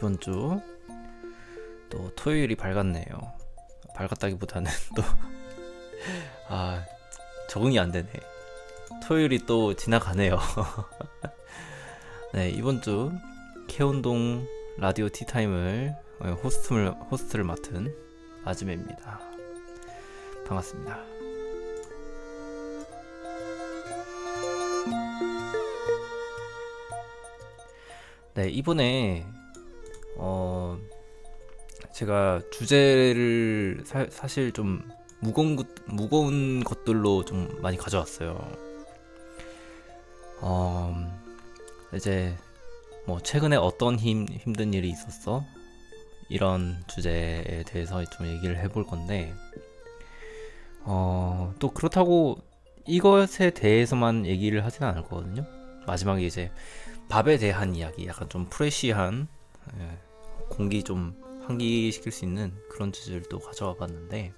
이번 주 또 토요일이 밝았네요. 밝았다기보다는 또 적응이 안 되네. 토요일이 또 지나가네요. 네, 이번 주 케온동 라디오 티타임을 호스트를 맡은 아즈메입니다. 반갑습니다. 네, 이번에 제가 주제를 사실 좀 무거운 것들로 좀 많이 가져왔어요. 이제 뭐 최근에 어떤 힘든 일이 있었어? 이런 주제에 대해서 좀 얘기를 해볼 건데, 또 그렇다고 이것에 대해서만 얘기를 하진 않을 거거든요. 마지막에 이제 밥에 대한 이야기, 약간 좀 프레시한, 공기 좀 환기시킬 수 있는 그런 주제를 또 가져와 봤는데,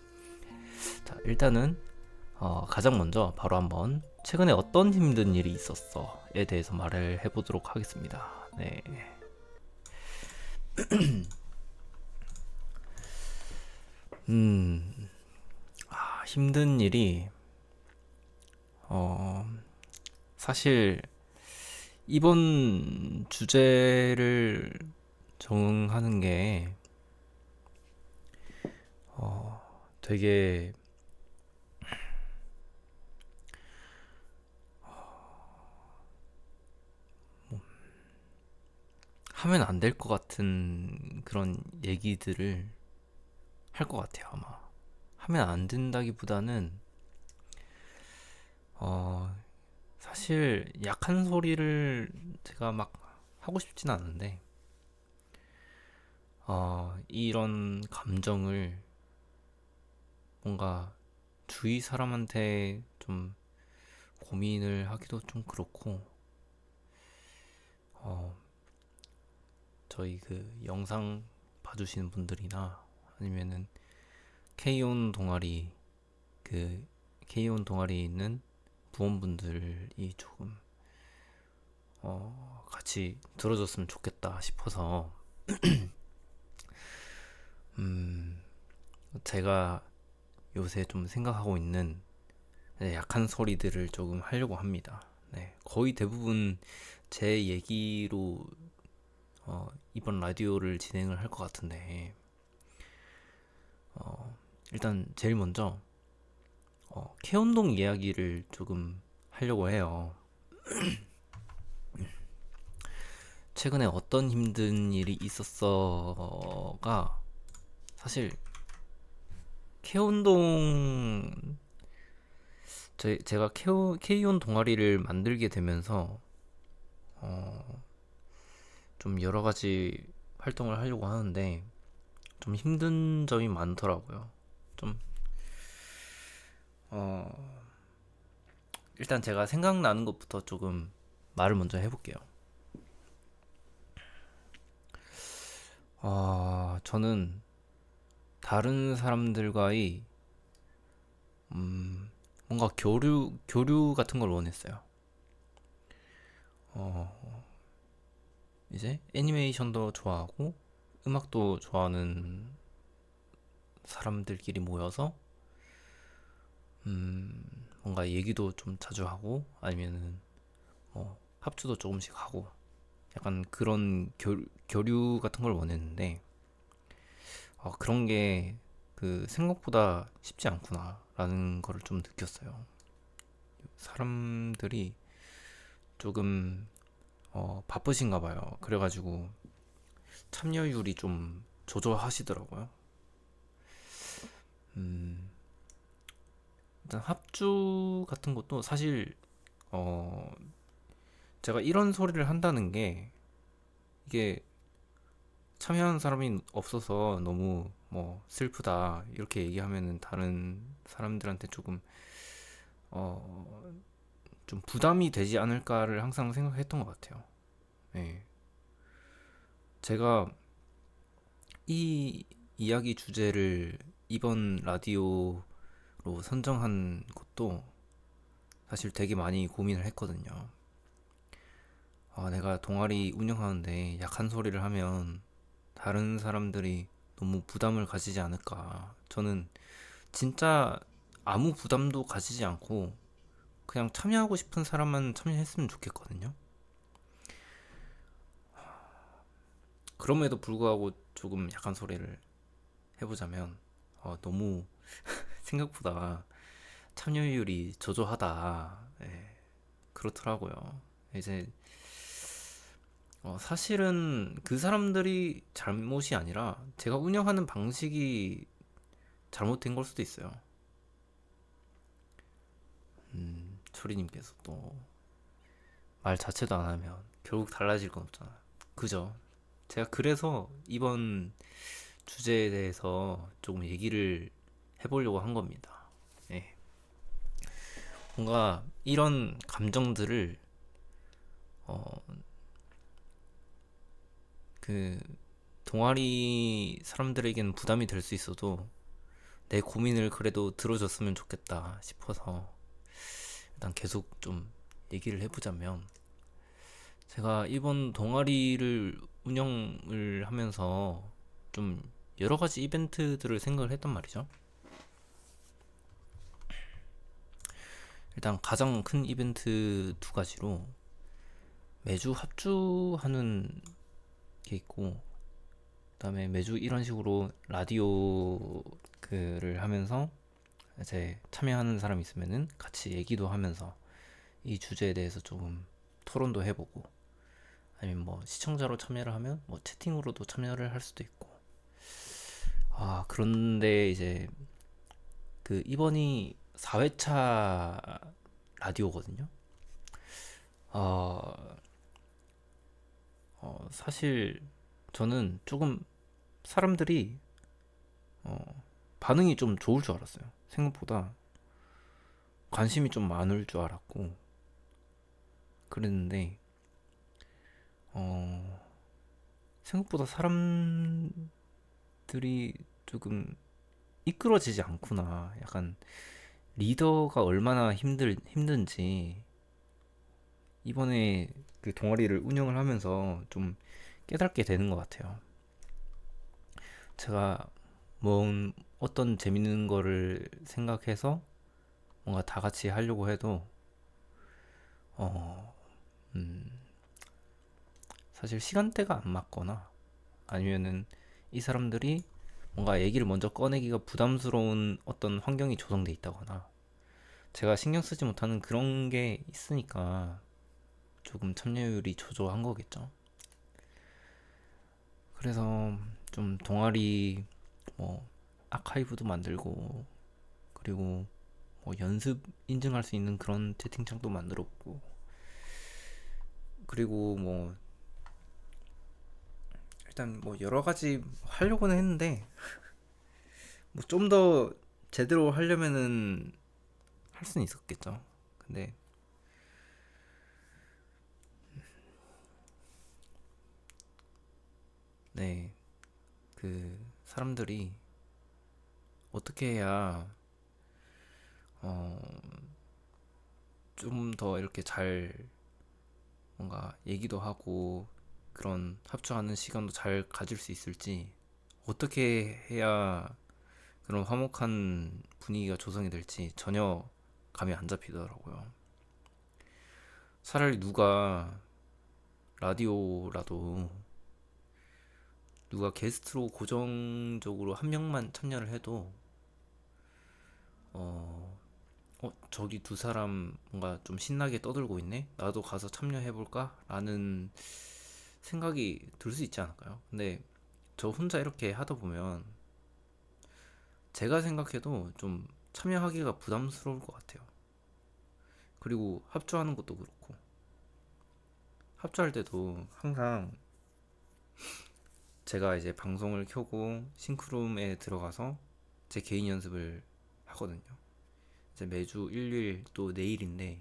자, 일단은 가장 먼저 바로 한번 최근에 어떤 힘든 일이 있었어에 대해서 말을 해보도록 하겠습니다. 네. 힘든 일이 사실 이번 주제를 정하는 게 되게 하면 안 될 것 같은 그런 얘기들을 할 것 같아요, 아마. 하면 안 된다기보다는 사실 약한 소리를 제가 막 하고 싶진 않은데, 이런 감정을 뭔가 주위 사람한테 좀 고민을 하기도 좀 그렇고, 저희 그 영상 봐주시는 분들이나 아니면은 K온 동아리 그 K온 동아리에 있는 부원분들이 조금 같이 들어줬으면 좋겠다 싶어서 제가 요새 좀 생각하고 있는 약한 소리들을 조금 하려고 합니다. 네, 거의 대부분 제 얘기로 이번 라디오를 진행을 할 것 같은데, 일단 제일 먼저 케온동 이야기를 조금 하려고 해요. 최근에 어떤 힘든 일이 있었어가 사실 케온동 제가 케이온 동아리를 만들게 되면서 좀 여러 가지 활동을 하려고 하는데 좀 힘든 점이 많더라고요. 좀 일단 제가 생각나는 것부터 조금 말을 먼저 해볼게요. 저는 다른 사람들과의 뭔가 교류 같은 걸 원했어요. 이제 애니메이션도 좋아하고 음악도 좋아하는 사람들끼리 모여서 뭔가 얘기도 좀 자주 하고 아니면은 합주도 조금씩 하고 약간 그런 교류 같은 걸 원했는데 그런 게 그 생각보다 쉽지 않구나라는 거를 좀 느꼈어요. 사람들이 조금 바쁘신가 봐요. 그래가지고 참여율이 좀 조절하시더라고요. 일단 합주 같은 것도 사실 어, 제가 이런 소리를 한다는 게 이게 참여하는 사람이 없어서 너무 뭐 슬프다 이렇게 얘기하면은 다른 사람들한테 조금 어, 좀 부담이 되지 않을까를 항상 생각했던 것 같아요. 네. 제가 이 이야기 주제를 이번 라디오로 선정한 것도 사실 되게 많이 고민을 했거든요. 내가 동아리 운영하는데 약한 소리를 하면 다른 사람들이 너무 부담을 가지지 않을까. 저는 진짜 아무 부담도 가지지 않고 그냥 참여하고 싶은 사람만 참여했으면 좋겠거든요. 그럼에도 불구하고 조금 약한 소리를 해보자면 너무 생각보다 참여율이 저조하다. 예, 그렇더라고요. 이제 사실은 그 사람들이 잘못이 아니라 제가 운영하는 방식이 잘못된 걸 수도 있어요. 초리님께서 또 말 자체도 안 하면 결국 달라질 건 없잖아요. 그죠? 제가 그래서 이번 주제에 대해서 조금 얘기를 해보려고 한 겁니다. 예. 뭔가 이런 감정들을 어, 그 동아리 사람들에게는 부담이 될 수 있어도 내 고민을 그래도 들어줬으면 좋겠다 싶어서 일단 계속 좀 얘기를 해보자면, 제가 이번 동아리를 운영을 하면서 좀 여러 가지 이벤트들을 생각을 했단 말이죠. 일단 가장 큰 이벤트 두 가지로 매주 합주하는 게 있고, 그다음에 매주 이런 식으로 라디오 그를 하면서 이제 참여하는 사람 있으면은 같이 얘기도 하면서 이 주제에 대해서 조금 토론도 해보고, 아니면 뭐 시청자로 참여를 하면 뭐 채팅으로도 참여를 할 수도 있고. 그런데 이제 그 이번이 4회차 라디오거든요. 어, 사실 저는 조금 사람들이 반응이 좀 좋을 줄 알았어요. 생각보다 관심이 좀 많을 줄 알았고 그랬는데, 어, 생각보다 사람들이 조금 이끌어지지 않구나. 약간 리더가 얼마나 힘든지 이번에 그 동아리를 운영을 하면서 좀 깨닫게 되는 것 같아요. 제가 어떤 재밌는 거를 생각해서 뭔가 다 같이 하려고 해도 어, 음, 사실 시간대가 안 맞거나 아니면은 이 사람들이 뭔가 얘기를 먼저 꺼내기가 부담스러운 어떤 환경이 조성돼 있다거나 제가 신경 쓰지 못하는 그런 게 있으니까 조금 참여율이 저조한 거겠죠. 그래서 좀 동아리 뭐 아카이브도 만들고, 그리고 뭐 연습 인증할 수 있는 그런 채팅창도 만들었고, 그리고 뭐 일단 뭐 여러 가지 하려고는 했는데 뭐 좀 더 제대로 하려면은 할 수는 있었겠죠. 근데 네, 그 사람들이 어떻게 해야 좀 더 이렇게 잘 뭔가 얘기도 하고 그런 합주하는 시간도 잘 가질 수 있을지, 어떻게 해야 그런 화목한 분위기가 조성이 될지 전혀 감이 안 잡히더라고요. 차라리 라디오라도 누가 게스트로 고정적으로 한 명만 참여를 해도 어, 저기 두 사람 뭔가 좀 신나게 떠들고 있네? 나도 가서 참여해볼까? 라는 생각이 들 수 있지 않을까요? 근데 저 혼자 이렇게 하다 보면 제가 생각해도 좀 참여하기가 부담스러울 것 같아요. 그리고 합주하는 것도 그렇고, 합주할 때도 항상 제가 이제 방송을 켜고 싱크룸에 들어가서 제 개인 연습을 하거든요. 이제 매주 일요일 또 내일인데,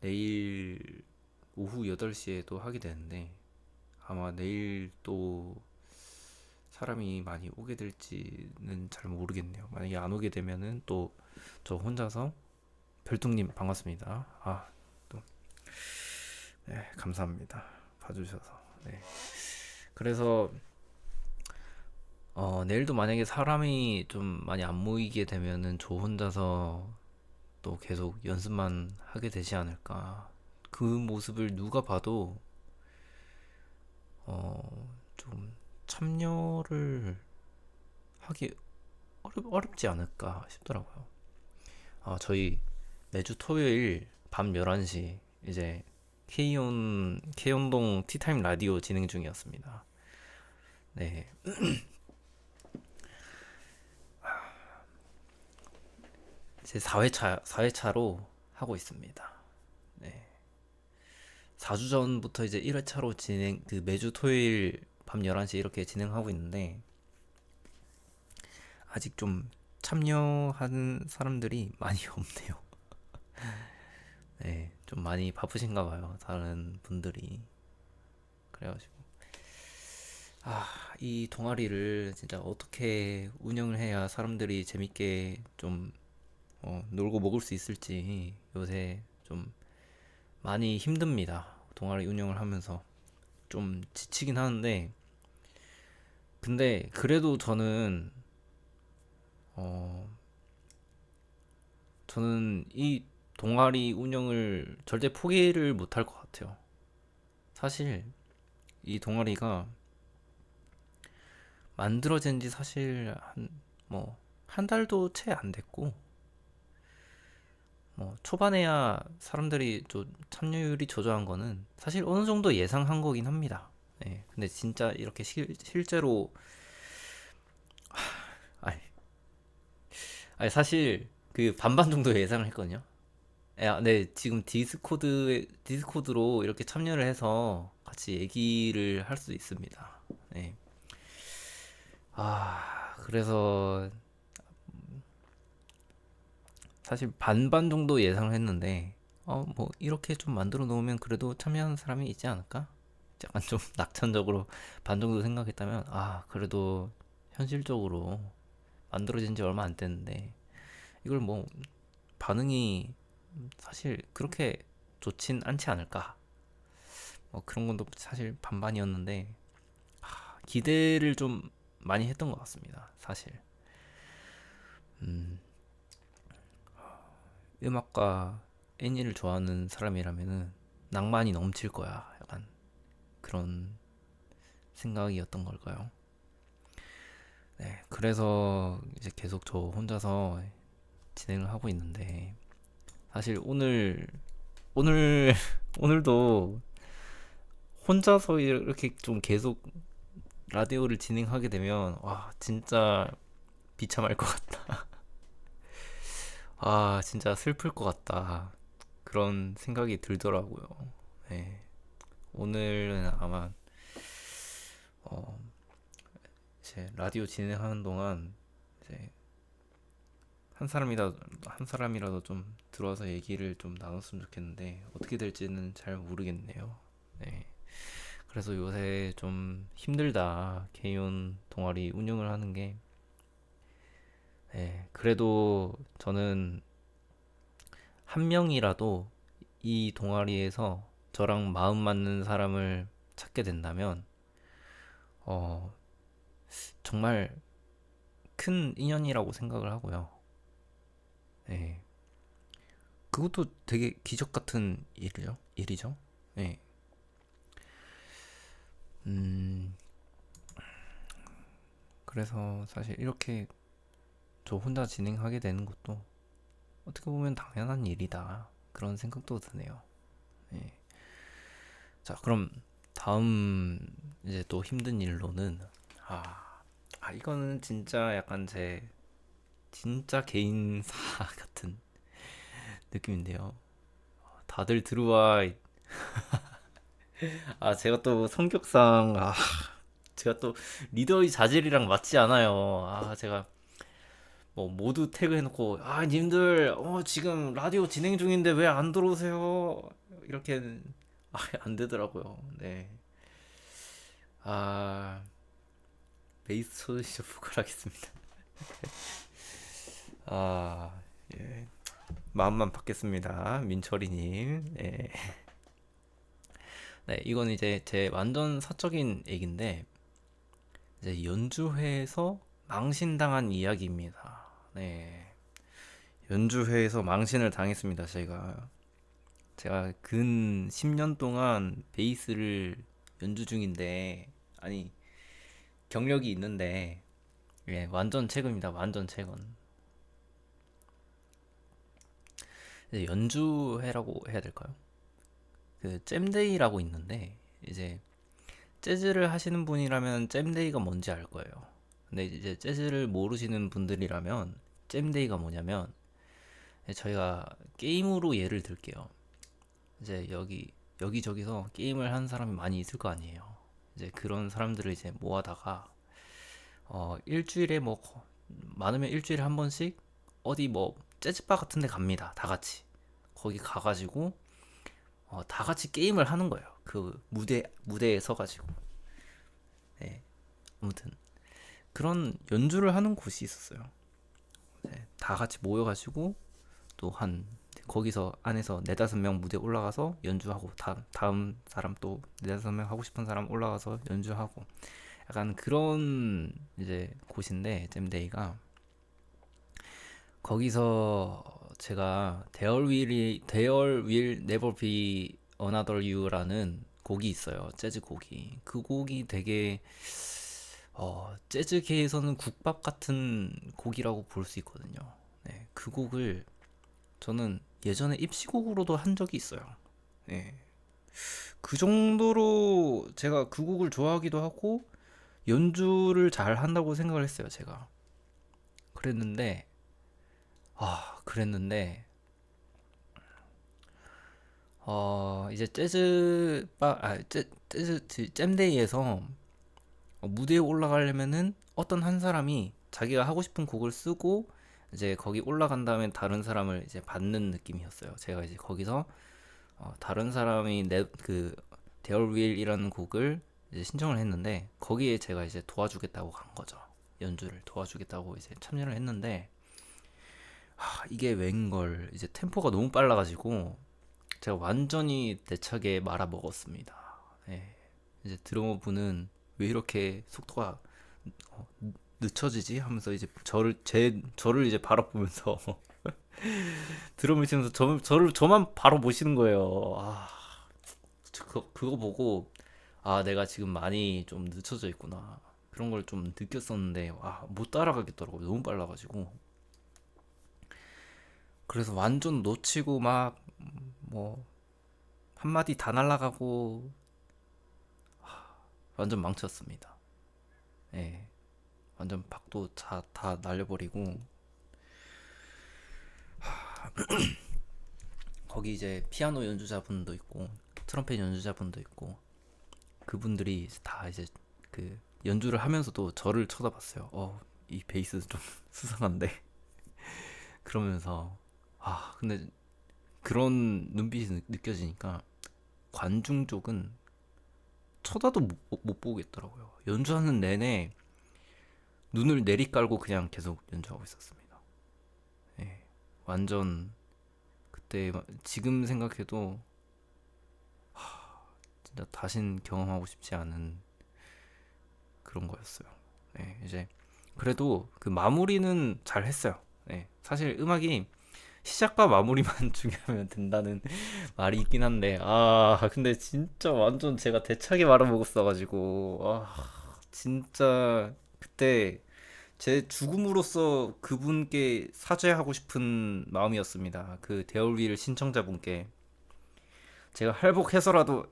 내일 오후 8시에 또 하게 되는데 아마 내일 또 사람이 많이 오게 될지는 잘 모르겠네요. 만약에 안 오게 되면은 또 저 혼자서, 별똥님 반갑습니다. 또 네, 감사합니다. 봐주셔서. 네. 그래서 내일도 만약에 사람이 좀 많이 안 모이게 되면은 저 혼자서 또 계속 연습만 하게 되지 않을까. 그 모습을 누가 봐도 좀 참여를 하기 어렵지 않을까 싶더라고요. 저희 매주 토요일 밤 11시 이제 K온동 티타임 라디오 진행 중이었습니다. 네. 이제 4회차로 하고 있습니다. 네. 4주 전부터 이제 1회차로 매주 토요일 밤 11시 이렇게 진행하고 있는데, 아직 좀 참여하는 사람들이 많이 없네요. 네, 좀 많이 바쁘신가 봐요. 다른 분들이. 그래가지고 이 동아리를 진짜 어떻게 운영을 해야 사람들이 재밌게 좀 놀고 먹을 수 있을지 요새 좀 많이 힘듭니다. 동아리 운영을 하면서 좀 지치긴 하는데, 근데 그래도 어, 저는 이 동아리 운영을 절대 포기를 못할 것 같아요. 사실 이 동아리가 만들어진 지 사실 한 달도 채 안 됐고, 초반에야 사람들이 좀 참여율이 저조한 거는 사실 어느 정도 예상한 거긴 합니다. 네, 근데 진짜 이렇게 실제로 아니, 사실 그 반반 정도 예상을 했거든요. 네, 지금 디스코드로 이렇게 참여를 해서 같이 얘기를 할 수 있습니다. 네. 그래서 사실 반반 정도 예상을 했는데, 뭐, 이렇게 좀 만들어 놓으면 그래도 참여하는 사람이 있지 않을까? 약간 좀 낙천적으로 반 정도 생각했다면, 그래도 현실적으로 만들어진 지 얼마 안 됐는데, 이걸 뭐, 반응이 사실 그렇게 좋진 않지 않을까? 그런 것도 사실 반반이었는데, 기대를 좀 많이 했던 것 같습니다. 사실. 음, 음악과 애니를 좋아하는 사람이라면은 낭만이 넘칠 거야. 약간 그런 생각이었던 걸까요? 네, 그래서 이제 계속 저 혼자서 진행을 하고 있는데, 사실 오늘 오늘도 혼자서 이렇게 좀 계속 라디오를 진행하게 되면 와 진짜 비참할 것 같다. 진짜 슬플 것 같다. 그런 생각이 들더라고요. 네, 오늘은 아마 어, 이제 라디오 진행하는 동안 이제 한 사람이라도 좀 들어와서 얘기를 좀 나눴으면 좋겠는데 어떻게 될지는 잘 모르겠네요. 네. 그래서 요새 좀 힘들다. 개인 동아리 운영을 하는 게. 네. 그래도 저는 한 명이라도 이 동아리에서 저랑 마음 맞는 사람을 찾게 된다면 어, 정말 큰 인연이라고 생각을 하고요. 네. 그것도 되게 기적 같은 일이죠. 네. 음, 그래서 사실 이렇게 저 혼자 진행하게 되는 것도 어떻게 보면 당연한 일이다. 그런 생각도 드네요. 네. 자, 그럼 다음 이제 또 힘든 일로는 이거는 진짜 약간 제 진짜 개인사 같은 느낌인데요. 다들 들어와. 제가 또 성격상 제가 또 리더의 자질이랑 맞지 않아요. 제가 뭐 모두 태그해놓고 님들 지금 라디오 진행 중인데 왜 안 들어오세요? 이렇게 안 되더라고요. 네. 아 베이스 쳐주시죠 부탁하겠습니다. 아 예. 마음만 받겠습니다 민철이님. 예. 네, 이건 이제 제 완전 사적인 얘기인데 이제 연주회에서 망신당한 이야기입니다. 네, 연주회에서 망신을 당했습니다. 제가 근 10년 동안 베이스를 연주 중인데 아니 경력이 있는데 예, 완전 최근입니다. 완전 최근. 이제 연주회라고 해야 될까요? 그 잼데이라고 있는데 이제 재즈를 하시는 분이라면 잼데이가 뭔지 알 거예요. 근데 이제 재즈를 모르시는 분들이라면 잼데이가 뭐냐면 저희가 게임으로 예를 들게요. 이제 여기저기서 게임을 하는 사람이 많이 있을 거 아니에요. 이제 그런 사람들을 이제 모아다가 일주일에 뭐 많으면 일주일에 한 번씩 어디 뭐 재즈바 같은 데 갑니다. 다 같이. 거기 가가지고 다 같이 게임을 하는 거예요. 그 무대에 서가지고. 네, 아무튼 그런 연주를 하는 곳이 있었어요. 네, 다 같이 모여가지고 또 한 거기서 안에서 네다섯 명 무대 올라가서 연주하고 다음 사람 또 네다섯 명 하고 싶은 사람 올라가서 연주하고 약간 그런 이제 곳인데 잼데이가 거기서 제가 There Will Never Be Another You라는 곡이 있어요. 재즈 곡이. 그 곡이 되게 재즈계에서는 국밥 같은 곡이라고 볼 수 있거든요. 네, 그 곡을 저는 예전에 입시곡으로도 한 적이 있어요. 네, 그 정도로 제가 그 곡을 좋아하기도 하고 연주를 잘 한다고 생각을 했어요, 제가. 그랬는데 그랬는데 이제 잼데이에서 무대에 올라가려면은 어떤 한 사람이 자기가 하고 싶은 곡을 쓰고 이제 거기 올라간 다음에 다른 사람을 이제 받는 느낌이었어요. 제가 이제 거기서 다른 사람이 그 There Will이라는 곡을 이제 신청을 했는데 거기에 제가 이제 도와주겠다고 간 거죠. 연주를 도와주겠다고 이제 참여를 했는데 이게 웬걸 이제 템포가 너무 빨라가지고 제가 완전히 대차게 말아먹었습니다. 예. 이제 드러머분은 왜 이렇게 속도가 어, 늦춰지지 하면서 이제 저를 이제 바라보면서 드럼을 치면서 저만 바로 보시는 거예요. 그거 보고 내가 지금 많이 좀 늦춰져 있구나. 그런 걸 좀 느꼈었는데 못 따라가겠더라고요. 너무 빨라가지고. 그래서 완전 놓치고 막 뭐 한마디 다 날라가고 완전 망쳤습니다. 예. 완전 박도 다 날려버리고 거기 이제 피아노 연주자분도 있고 트럼펫 연주자분도 있고 그분들이 다 이제 그 연주를 하면서도 저를 쳐다봤어요. 이 베이스 좀 수상한데 그러면서 근데 그런 눈빛이 느껴지니까 관중 쪽은 쳐다도 못 보겠더라고요. 연주하는 내내 눈을 내리깔고 그냥 계속 연주하고 있었습니다. 예, 완전 그때 지금 생각해도 진짜 다신 경험하고 싶지 않은 그런 거였어요. 예, 이제 그래도 그 마무리는 잘 했어요. 예, 사실 음악이 시작과 마무리만 중요하면 된다는 말이 있긴 한데 근데 진짜 완전 제가 대차게 말아먹었어가지고 진짜 그때 제 죽음으로써 그분께 사죄하고 싶은 마음이었습니다. 그 데얼윌 신청자분께 제가 할복해서라도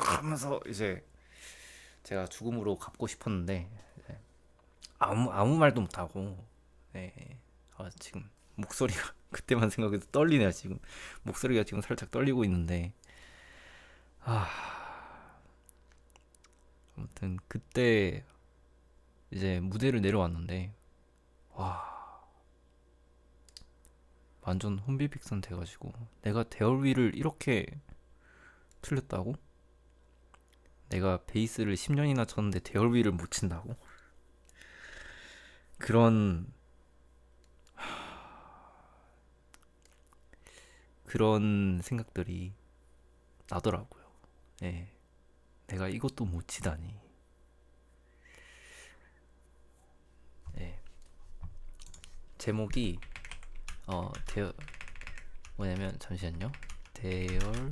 하면서 이제 제가 죽음으로 갚고 싶었는데 아무 말도 못하고 네. 지금 목소리가 그때만 생각해도 떨리네요. 지금 목소리가 지금 살짝 떨리고 있는데 아무튼 그때 이제 무대를 내려왔는데 완전 혼비백산 돼가지고 내가 데얼윌을 이렇게 틀렸다고? 내가 베이스를 10년이나 쳤는데 데얼윌을 못 친다고? 그런 그런 생각들이 나더라고요. 예. 내가 이것도 못 치다니. 네. 제목이 대열 뭐냐면 잠시만요. 대열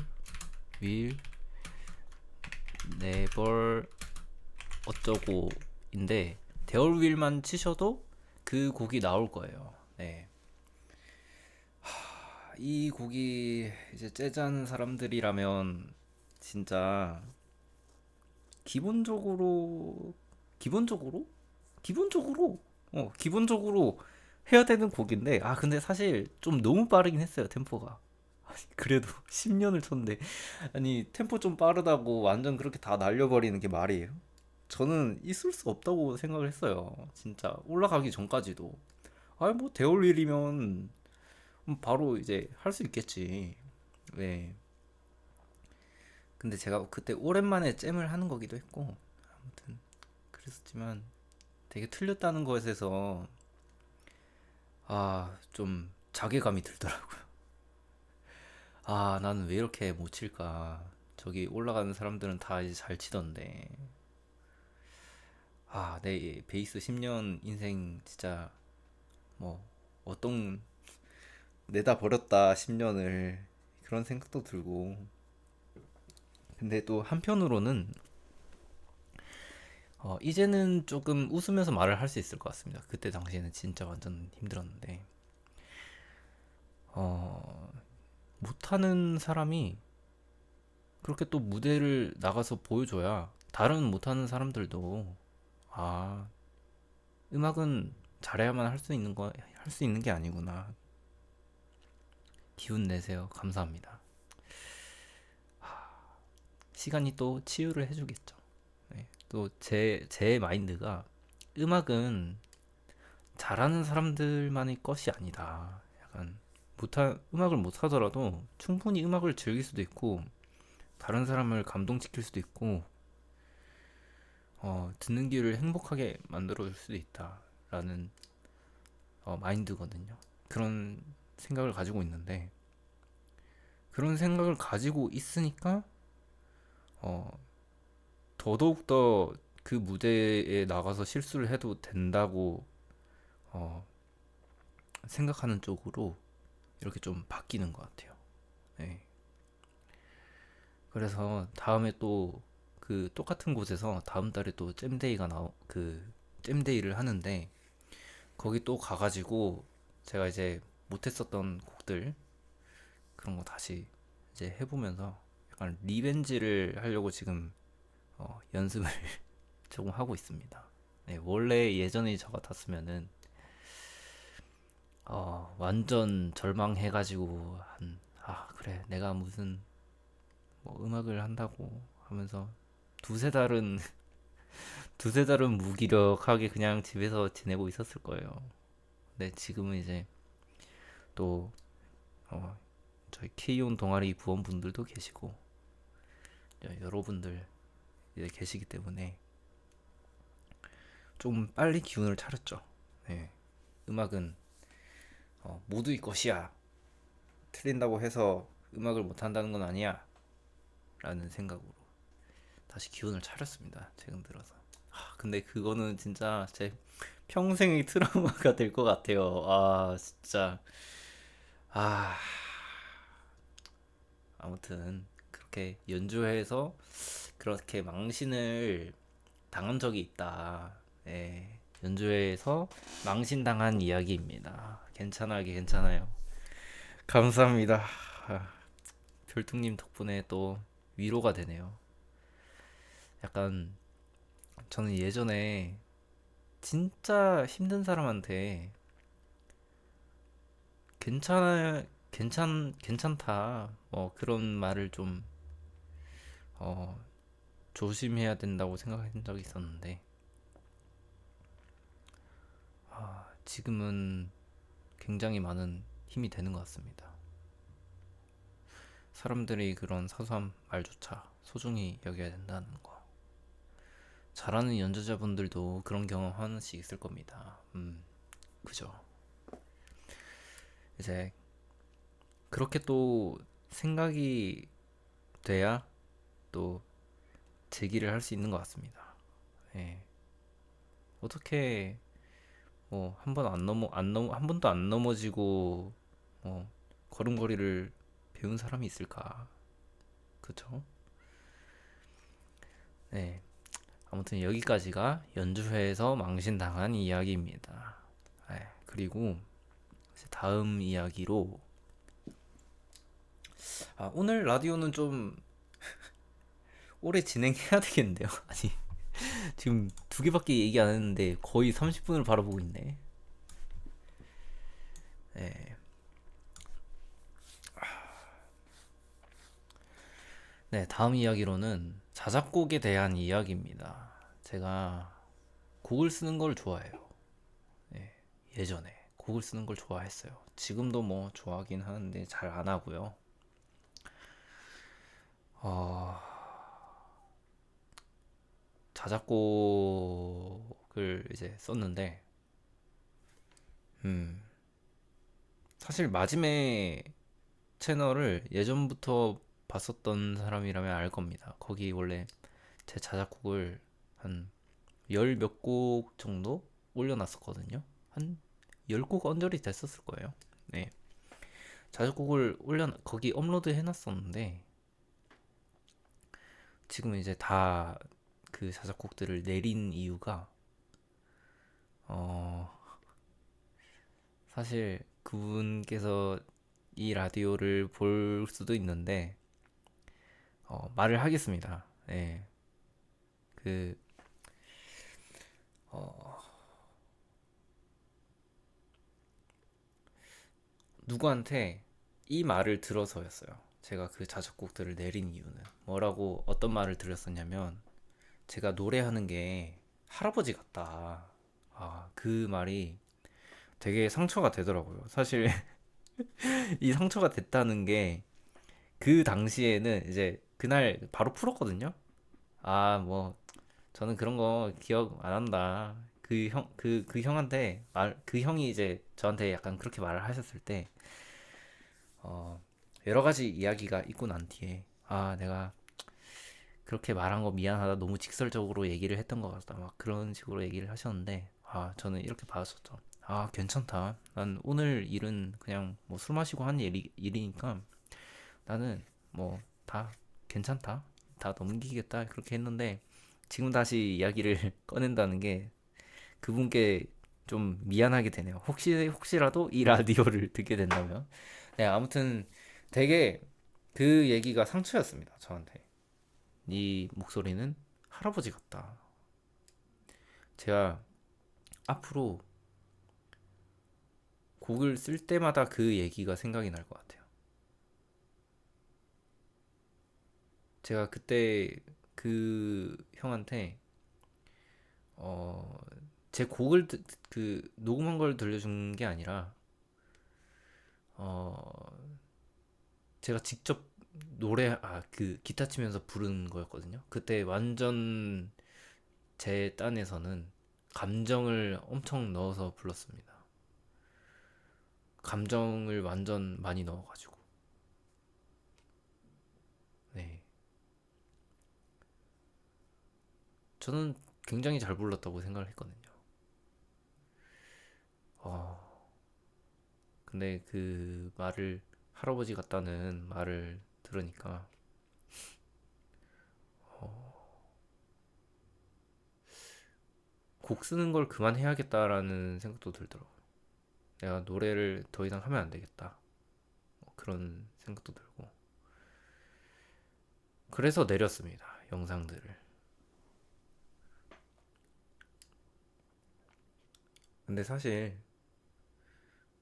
윌 네벌 어쩌고인데 대열 윌만 치셔도 그 곡이 나올 거예요. 네. 이 곡이 이제 재즈하는 사람들이라면 진짜 기본적으로 기본적으로 기본적으로 해야 되는 곡인데 근데 사실 좀 너무 빠르긴 했어요 템포가. 아니, 그래도 10년을 쳤는데 아니 템포 좀 빠르다고 완전 그렇게 다 날려버리는 게 말이에요? 저는 있을 수 없다고 생각을 했어요. 진짜 올라가기 전까지도 아니 뭐 대올릴이면 바로 이제 할 수 있겠지. 네. 근데 제가 그때 오랜만에 잼을 하는 거기도 했고 아무튼 그랬었지만 되게 틀렸다는 것에서 좀 자괴감이 들더라고요. 나는 왜 이렇게 못 칠까? 저기 올라가는 사람들은 다 이제 잘 치던데. 내 베이스 10년 인생 진짜 뭐 어떤 내다 버렸다 10년을 그런 생각도 들고. 근데 또 한편으로는 이제는 조금 웃으면서 말을 할 수 있을 것 같습니다. 그때 당시에는 진짜 완전 힘들었는데 어, 못하는 사람이 그렇게 또 무대를 나가서 보여줘야 다른 못하는 사람들도 아 음악은 잘해야만 할 수 있는 할 수 있는 게 아니구나. 기운 내세요. 감사합니다. 시간이 또 치유를 해주겠죠. 네. 또 제 마인드가 음악은 잘하는 사람들만의 것이 아니다. 약간 음악을 못하더라도 충분히 음악을 즐길 수도 있고 다른 사람을 감동시킬 수도 있고 듣는 귀를 행복하게 만들어줄 수도 있다라는 마인드거든요. 그런 생각을 가지고 있는데 그런 생각을 가지고 있으니까 어, 더더욱더 그 무대에 나가서 실수를 해도 된다고 어, 생각하는 쪽으로 이렇게 좀 바뀌는 것 같아요. 네. 그래서 다음에 또 그 똑같은 곳에서 다음 달에 또 잼데이를 하는데 거기 또 가가지고 제가 이제 못했었던 곡들 그런 거 다시 이제 해보면서 약간 리벤지를 하려고 지금 연습을 조금 하고 있습니다. 네, 원래 예전에 저 같았으면은 완전 절망해가지고 그래 내가 무슨 뭐 음악을 한다고 하면서 두세 달은 두세 달은 무기력하게 그냥 집에서 지내고 있었을 거예요. 근데 지금은 이제 또 어, 저희 K온 동아리 부원분들도 계시고 여러분들 이제 계시기 때문에 좀 빨리 기운을 차렸죠. 네. 음악은 모두의 것이야. 틀린다고 해서 음악을 못한다는 건 아니야. 라는 생각으로 다시 기운을 차렸습니다. 최근 들어서. 근데 그거는 진짜 제 평생의 트라우마가 될 것 같아요. 진짜. 아, 아무튼 그렇게 연주회에서 그렇게 망신을 당한 적이 있다. 네, 연주회에서 망신당한 이야기입니다. 괜찮아요. 감사합니다. 별뚱님 덕분에 또 위로가 되네요. 약간 저는 예전에 진짜 힘든 사람한테 괜찮다. 그런 말을 좀 어, 조심해야 된다고 생각한 적이 있었는데 지금은 굉장히 많은 힘이 되는 것 같습니다. 사람들이 그런 사소한 말조차 소중히 여겨야 된다는 거. 잘하는 연주자분들도 그런 경험 하나씩 있을 겁니다. 그죠. 이제 그렇게 또 생각이 돼야 또 제기를 할 수 있는 것 같습니다. 예. 어떻게 뭐 한 번도 안 넘어지고 뭐 걸음걸이를 배운 사람이 있을까? 그쵸? 네. 아무튼 여기까지가 연주회에서 망신당한 이야기입니다. 네. 그리고 이제 다음 이야기로 오늘 라디오는 좀 오래 진행해야 되겠는데요? 아니 지금 두 개밖에 얘기 안 했는데 거의 30분을 바라보고 있네. 네. 네, 다음 이야기로는 자작곡에 대한 이야기입니다. 제가 곡을 쓰는 걸 좋아해요. 네, 예전에 곡을 쓰는 걸 좋아했어요. 지금도 뭐 좋아하긴 하는데 잘 안 하고요. 어, 자작곡을 이제 썼는데, 음, 사실 마지막 채널을 예전부터 봤었던 사람이라면 알 겁니다. 거기 원래 제 자작곡을 한 열 몇 곡 정도 올려놨었거든요. 한 10곡 언저리 됐었을 거예요. 네. 자작곡을 거기 업로드 해놨었는데, 지금 이제 다 그 자작곡들을 내린 이유가, 어, 사실 그분께서 이 라디오를 볼 수도 있는데, 말을 하겠습니다. 네. 그, 어, 누구한테 이 말을 들어서였어요. 제가 그 자작곡들을 내린 이유는 뭐라고 어떤 말을 들었었냐면 제가 노래하는 게 할아버지 같다. 그 말이 되게 상처가 되더라고요. 사실 이 상처가 됐다는 게 그 당시에는 이제 그날 바로 풀었거든요. 뭐 저는 그런 거 기억 안 한다. 그 형한테 그 형이 이제 저한테 약간 그렇게 말을 하셨을 때 어, 여러 가지 이야기가 있고 난 뒤에 내가 그렇게 말한 거 미안하다 너무 직설적으로 얘기를 했던 것 같다 막 그런 식으로 얘기를 하셨는데 저는 이렇게 받았었죠. 괜찮다. 난 오늘 일은 그냥 뭐 술 마시고 한 일이니까 나는 뭐 다 괜찮다. 다 넘기겠다. 그렇게 했는데 지금 다시 이야기를 꺼낸다는 게 그분께 좀 미안하게 되네요. 혹시라도 이 라디오를 듣게 된다면. 네, 아무튼 되게 그 얘기가 상처였습니다. 저한테. 네 목소리는 할아버지 같다. 제가 앞으로 곡을 쓸 때마다 그 얘기가 생각이 날 것 같아요. 제가 그때 그 형한테 어, 제 곡을 그 녹음한 걸 들려준 게 아니라 어, 제가 직접 그 기타 치면서 부른 거였거든요. 그때 완전 제 딴에서는 감정을 엄청 넣어서 불렀습니다. 감정을 완전 많이 넣어가지고. 네. 저는 굉장히 잘 불렀다고 생각을 했거든요. 어, 근데 그 말을, 할아버지 같다는 말을 들으니까, 곡 쓰는 걸 그만해야겠다라는 생각도 들더라고요. 내가 노래를 더 이상 하면 안 되겠다. 그런 생각도 들고. 그래서 내렸습니다. 영상들을. 근데 사실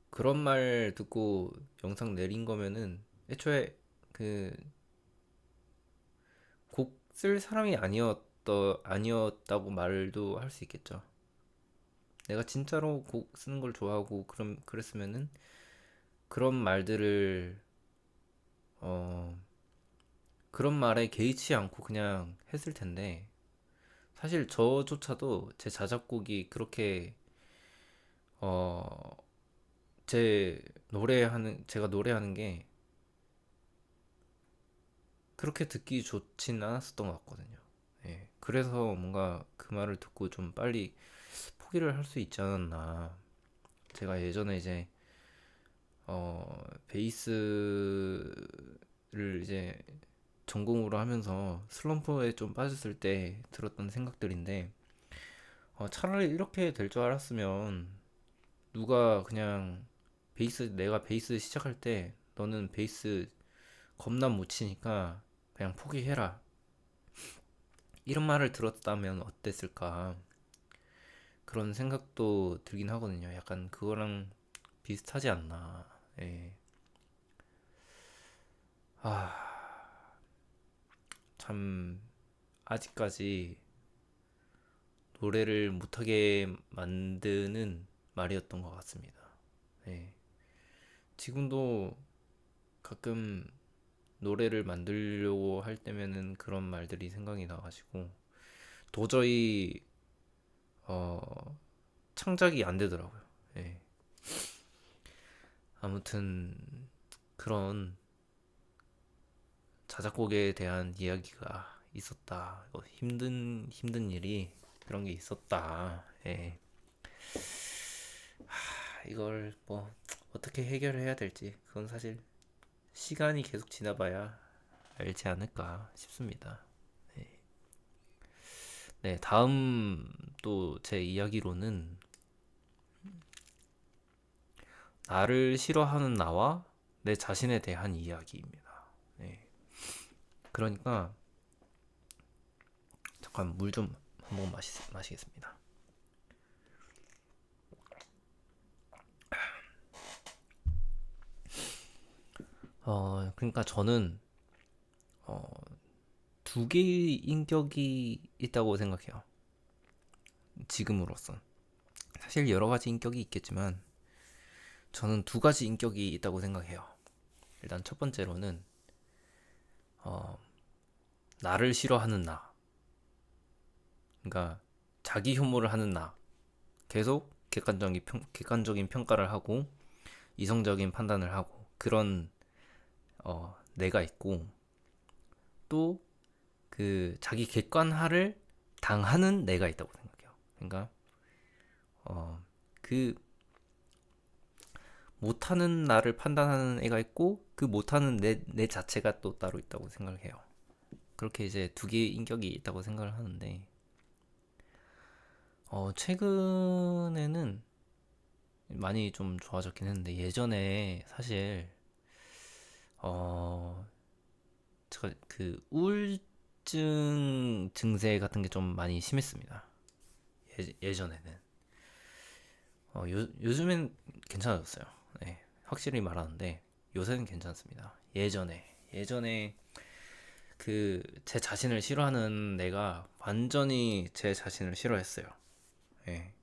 그런 말 듣고 영상 내린 거면은 애초에 그 곡 쓸 사람이 아니었다고 말도 할 수 있겠죠. 내가 진짜로 곡 쓰는 걸 좋아하고 그랬으면은 그런 말들을 어 그런 말에 개의치 않고 그냥 했을 텐데 사실 저조차도 제 자작곡이 그렇게 어 제가 노래하는 게 그렇게 듣기 좋진 않았었던 것 같거든요. 예. 그래서 뭔가 그 말을 듣고 좀 빨리 포기를 할 수 있지 않았나. 제가 예전에 이제 베이스를 이제 전공으로 하면서 슬럼프에 좀 빠졌을 때 들었던 생각들인데, 차라리 이렇게 될 줄 알았으면 누가 그냥 내가 베이스 시작할 때 너는 베이스 겁나 못 치니까 그냥 포기해라, 이런 말을 들었다면 어땠을까, 그런 생각도 들긴 하거든요. 약간 그거랑 비슷하지 않나. 예. 아, 참, 아직까지 노래를 못하게 만드는 말이었던 것 같습니다. 예. 지금도 가끔 노래를 만들려고 할 때면은 그런 말들이 생각이 나가지고 도저히 어, 창작이 안 되더라고요. 예. 아무튼 그런 자작곡에 대한 이야기가 있었다. 힘든 일이 그런 게 있었다. 예. 이걸 뭐 어떻게 해결해야 될지 그건 사실 시간이 계속 지나봐야 알지 않을까 싶습니다. 네, 네, 다음 또 제 이야기로는 나를 싫어하는 나와 내 자신에 대한 이야기입니다. 네, 그러니까 잠깐 물 좀 한번 마시겠습니다. 그러니까 저는 어, 두 개의 인격이 있다고 생각해요. 지금으로선. 사실 여러 가지 인격이 있겠지만 저는 두 가지 인격이 있다고 생각해요. 일단 첫 번째로는 어, 나를 싫어하는 나. 그러니까 자기 혐오를 하는 나. 계속 객관적인 평가를 하고 이성적인 판단을 하고 그런 내가 있고, 또 그 자기 객관화를 당하는 내가 있다고 생각해요. 그러니까 그 못하는 나를 판단하는 애가 있고 그 못하는 내 자체가 또 따로 있다고 생각을 해요. 그렇게 이제 두 개의 인격이 있다고 생각을 하는데 최근에는 많이 좀 좋아졌긴 했는데 예전에 사실 어 제가 그 우울증 증세 같은 게 좀 많이 심했습니다. 예전에는 요즘엔 괜찮아졌어요. 네, 확실히 말하는데 요새는 괜찮습니다. 예전에 그 제 자신을 싫어하는 내가 완전히 제 자신을 싫어했어요. 예.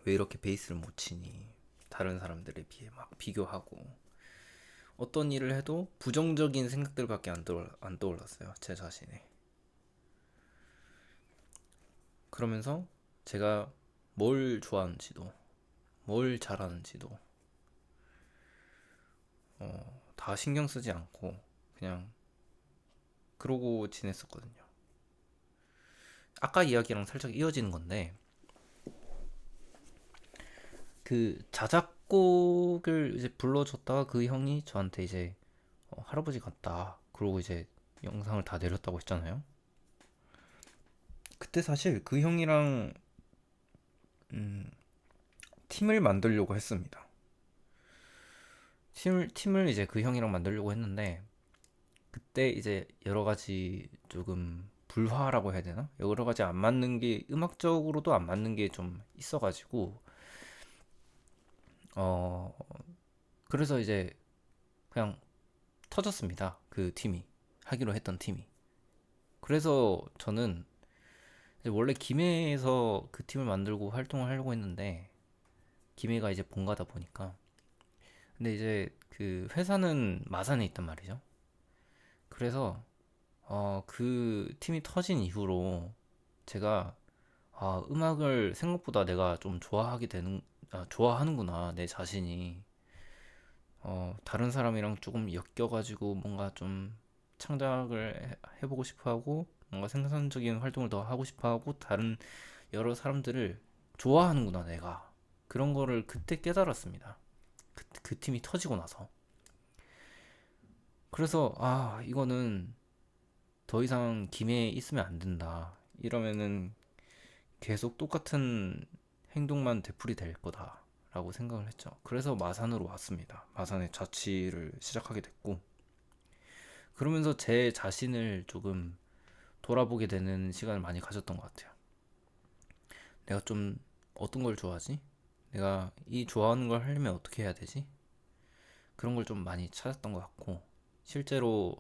왜 이렇게 베이스를 못 치니? 다른 사람들에 비해 막 비교하고 어떤 일을 해도 부정적인 생각들밖에 안 떠올랐어요. 제 자신에. 그러면서 제가 뭘 좋아하는지도 뭘 잘하는지도 다 신경 쓰지 않고 그냥 그러고 지냈었거든요. 아까 이야기랑 살짝 이어지는 건데 그 자작곡을 이제 불러줬다가 그 형이 저한테 이제 할아버지 같다, 그러고 이제 영상을 다 내렸다고 했잖아요. 그때 사실 그 형이랑 팀을 만들려고 했습니다. 팀을 이제 그 형이랑 만들려고 했는데 그때 이제 여러 가지 조금 불화라고 해야 되나? 여러 가지 안 맞는 게, 음악적으로도 안 맞는 게 좀 있어가지고 어 그래서 이제 그냥 터졌습니다. 그 팀이, 하기로 했던 팀이. 그래서 저는 이제 원래 김해에서 그 팀을 만들고 활동을 하려고 했는데 김해가 이제 본가다 보니까, 근데 이제 그 회사는 마산에 있단 말이죠. 그래서 그 팀이 터진 이후로 제가 음악을 생각보다 내가 좀 좋아하는구나, 내 자신이. 다른 사람이랑 조금 엮여가지고 뭔가 좀 해보고 싶어 하고 뭔가 생산적인 활동을 더 하고 싶어 하고 다른 여러 사람들을 좋아하는구나 내가. 그런 거를 그때 깨달았습니다. 그 팀이 터지고 나서. 그래서 아 이거는 더 이상 김해에 있으면 안 된다. 이러면은 계속 똑같은 행동만 되풀이 될 거다라고 생각을 했죠. 그래서 마산으로 왔습니다. 마산에 자취를 시작하게 됐고, 그러면서 제 자신을 조금 돌아보게 되는 시간을 많이 가졌던 것 같아요. 내가 좀 어떤 걸 좋아하지? 내가 이 좋아하는 걸 하려면 어떻게 해야 되지? 그런 걸 좀 많이 찾았던 것 같고, 실제로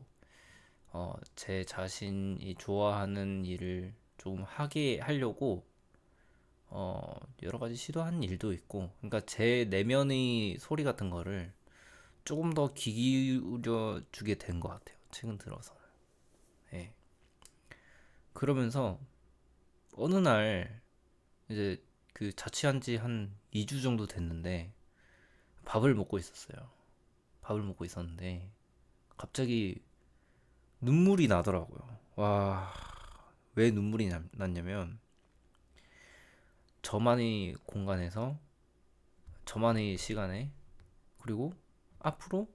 제 자신이 좋아하는 일을 조금 하게 하려고 여러 가지 시도한 일도 있고, 그러니까 제 내면의 소리 같은 거를 조금 더 귀 기울여 주게 된 것 같아요. 최근 들어서는. 예. 그러면서 어느 날 이제 그 자취한 지 한 2주 정도 됐는데 밥을 먹고 있었어요. 밥을 먹고 있었는데 갑자기 눈물이 나더라고요. 와, 왜 눈물이 났냐면 저만의 공간에서 저만의 시간에 그리고 앞으로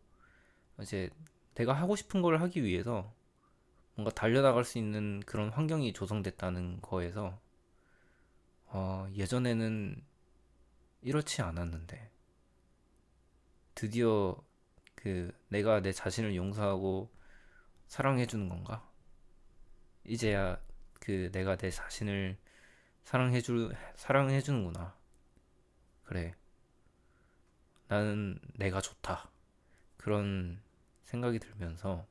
이제 내가 하고 싶은 걸 하기 위해서 뭔가 달려나갈 수 있는 그런 환경이 조성됐다는 거에서 예전에는 이렇지 않았는데 드디어 그 내가 내 자신을 용서하고 사랑해주는 건가? 이제야 그 내가 내 자신을 사랑해주는구나. 그래, 나는 내가 좋다. 그런 생각이 들면서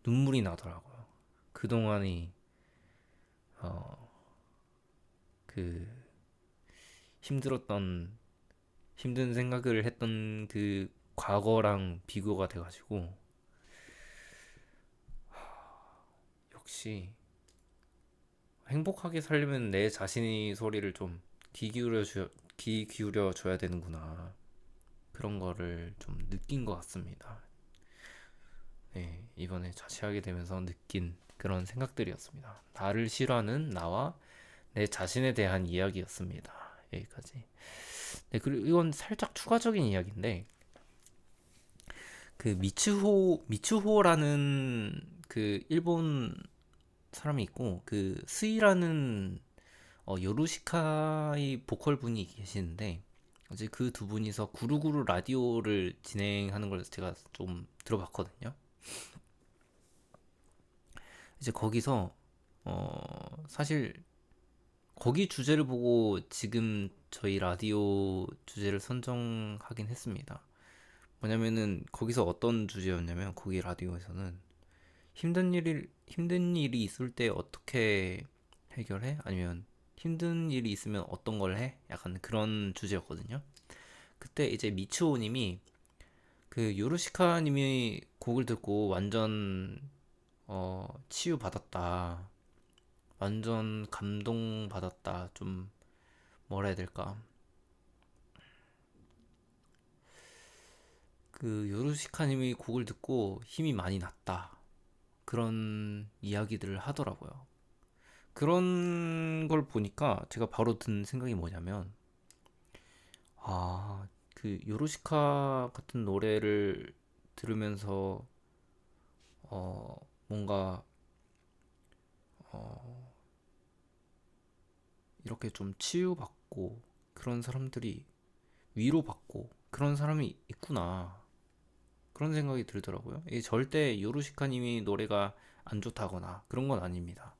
눈물이 나더라고요. 그동안이 어, 그 힘들었던 힘든 생각을 했던 그 과거랑 비교가 돼가지고 역시 행복하게 살려면 내 자신의 소리를 좀 귀 기울여 줘야 되는구나. 그런 거를 좀 느낀 것 같습니다. 네, 이번에 자취하게 되면서 느낀 그런 생각들이었습니다. 나를 싫어하는 나와 내 자신에 대한 이야기였습니다. 여기까지. 네, 그리고 이건 살짝 추가적인 이야기인데 그 미츠호라는 그 일본 사람이 있고 그 스이라는 요루시카의 보컬 분이 계시는데 이제 그 두 분이서 구루구루 라디오를 진행하는 걸 제가 좀 들어봤거든요. 이제 거기서 사실 거기 주제를 보고 지금 저희 라디오 주제를 선정하긴 했습니다. 뭐냐면은 거기서 어떤 주제였냐면 거기 라디오에서는 힘든 일이 있을 때 어떻게 해결해? 아니면 힘든 일이 있으면 어떤 걸 해? 약간 그런 주제였거든요. 그때 이제 미츠오님이 그 요르시카님이 곡을 듣고 완전 치유 받았다. 완전 감동 받았다. 좀 뭐라 해야 될까? 그 요르시카님이 곡을 듣고 힘이 많이 났다. 그런 이야기들을 하더라고요. 그런 걸 보니까 제가 바로 든 생각이 뭐냐면, 아, 그 요르시카 같은 노래를 들으면서, 뭔가, 이렇게 좀 치유받고, 그런 사람들이 위로받고, 그런 사람이 있구나. 그런 생각이 들더라고요. 이게 절대 요르시카님이 노래가 안 좋다거나 그런 건 아닙니다.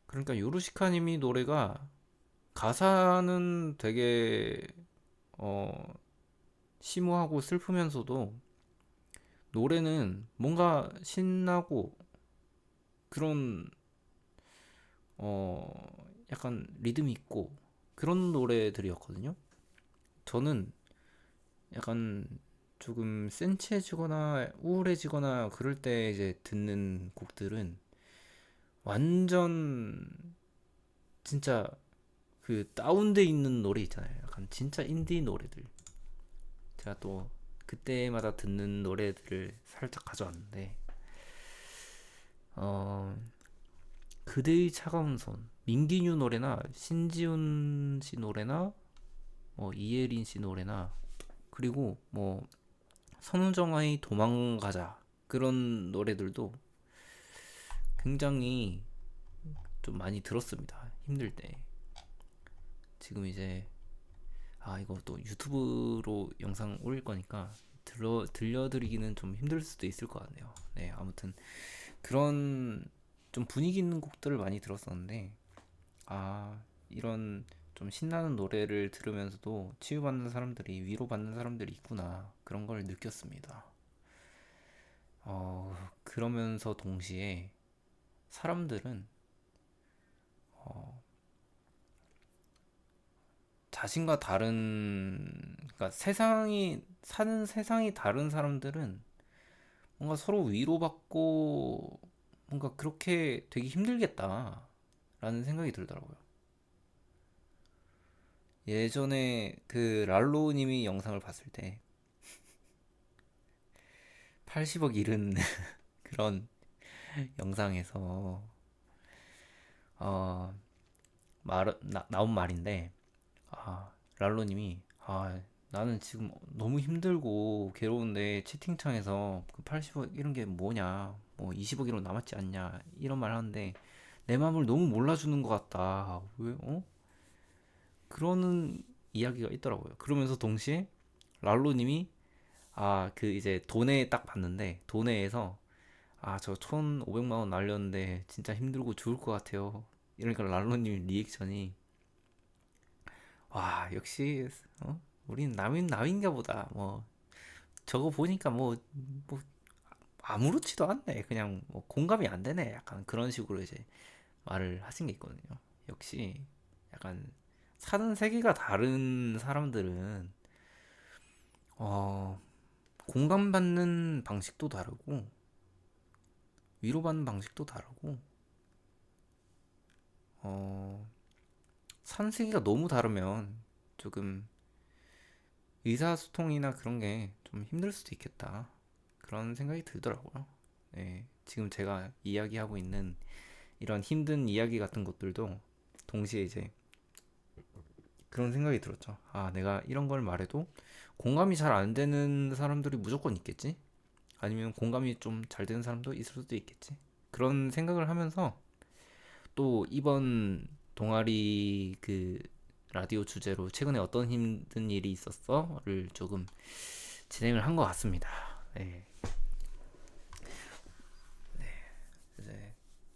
그러니까 요르시카님이 노래가 가사는 되게 어, 심오하고 슬프면서도 노래는 뭔가 신나고 그런 약간 리듬 있고 그런 노래들이었거든요. 저는 약간 조금 센치해지거나 우울해지거나 그럴 때 이제 듣는 곡들은 완전 진짜 그 다운돼 있는 노래 있잖아요. 약간 진짜 인디 노래들. 제가 또 그때마다 듣는 노래들을 살짝 가져왔는데 어, 그대의 차가운 손, 민기뉴 노래나 신지훈 씨 노래나 뭐 이예린 씨 노래나 그리고 뭐 선우정아의 도망가자 그런 노래들도 굉장히 좀 많이 들었습니다. 힘들 때. 지금 이제 이거 또 유튜브로 영상 올릴 거니까 들려드리기는 좀 힘들 수도 있을 것 같네요. 네, 아무튼 그런 좀 분위기 있는 곡들을 많이 들었었는데 이런 좀 신나는 노래를 들으면서도 치유받는 사람들이 위로받는 사람들이 있구나 그런 걸 느꼈습니다. 그러면서 동시에 사람들은 자신과 다른 그러니까 세상이 사는 세상이 다른 사람들은 뭔가 서로 위로받고 뭔가 그렇게 되게 힘들겠다라는 생각이 들더라고요. 예전에 그 랄로우님이 영상을 봤을 때 80억 잃은 그런 영상에서 어, 나온 말인데 랄로님이 나는 지금 너무 힘들고 괴로운데 채팅창에서 그 80억 이런 게 뭐냐 뭐 20억이로 남았지 않냐 이런 말 하는데 내 마음을 너무 몰라주는 것 같다 왜 그러는 이야기가 있더라고요. 그러면서 동시에 랄로님이 그 이제 돈에 딱 봤는데 돈에에서 저 1,500만 원 날렸는데 진짜 힘들고 죽을 것 같아요. 이러니까 랄로님 리액션이 와 역시 우린 남인가 보다 뭐 저거 보니까 뭐 아무렇지도 않네 그냥 뭐 공감이 안 되네 약간 그런 식으로 이제 말을 하신 게 있거든요. 역시 약간 사는 세계가 다른 사람들은 어 공감받는 방식도 다르고 위로받는 방식도 다르고 어 사는 세계가 너무 다르면 조금 의사소통이나 그런 게 좀 힘들 수도 있겠다. 그런 생각이 들더라고요. 네, 지금 제가 이야기하고 있는 이런 힘든 이야기 같은 것들도 동시에 이제 그런 생각이 들었죠. 내가 이런 걸 말해도 공감이 잘 안 되는 사람들이 무조건 있겠지? 아니면 공감이 좀 잘 되는 사람도 있을 수도 있겠지? 그런 생각을 하면서 또 이번 동아리 그 라디오 주제로 최근에 어떤 힘든 일이 있었어?를 조금 진행을 한 것 같습니다. 네, 이제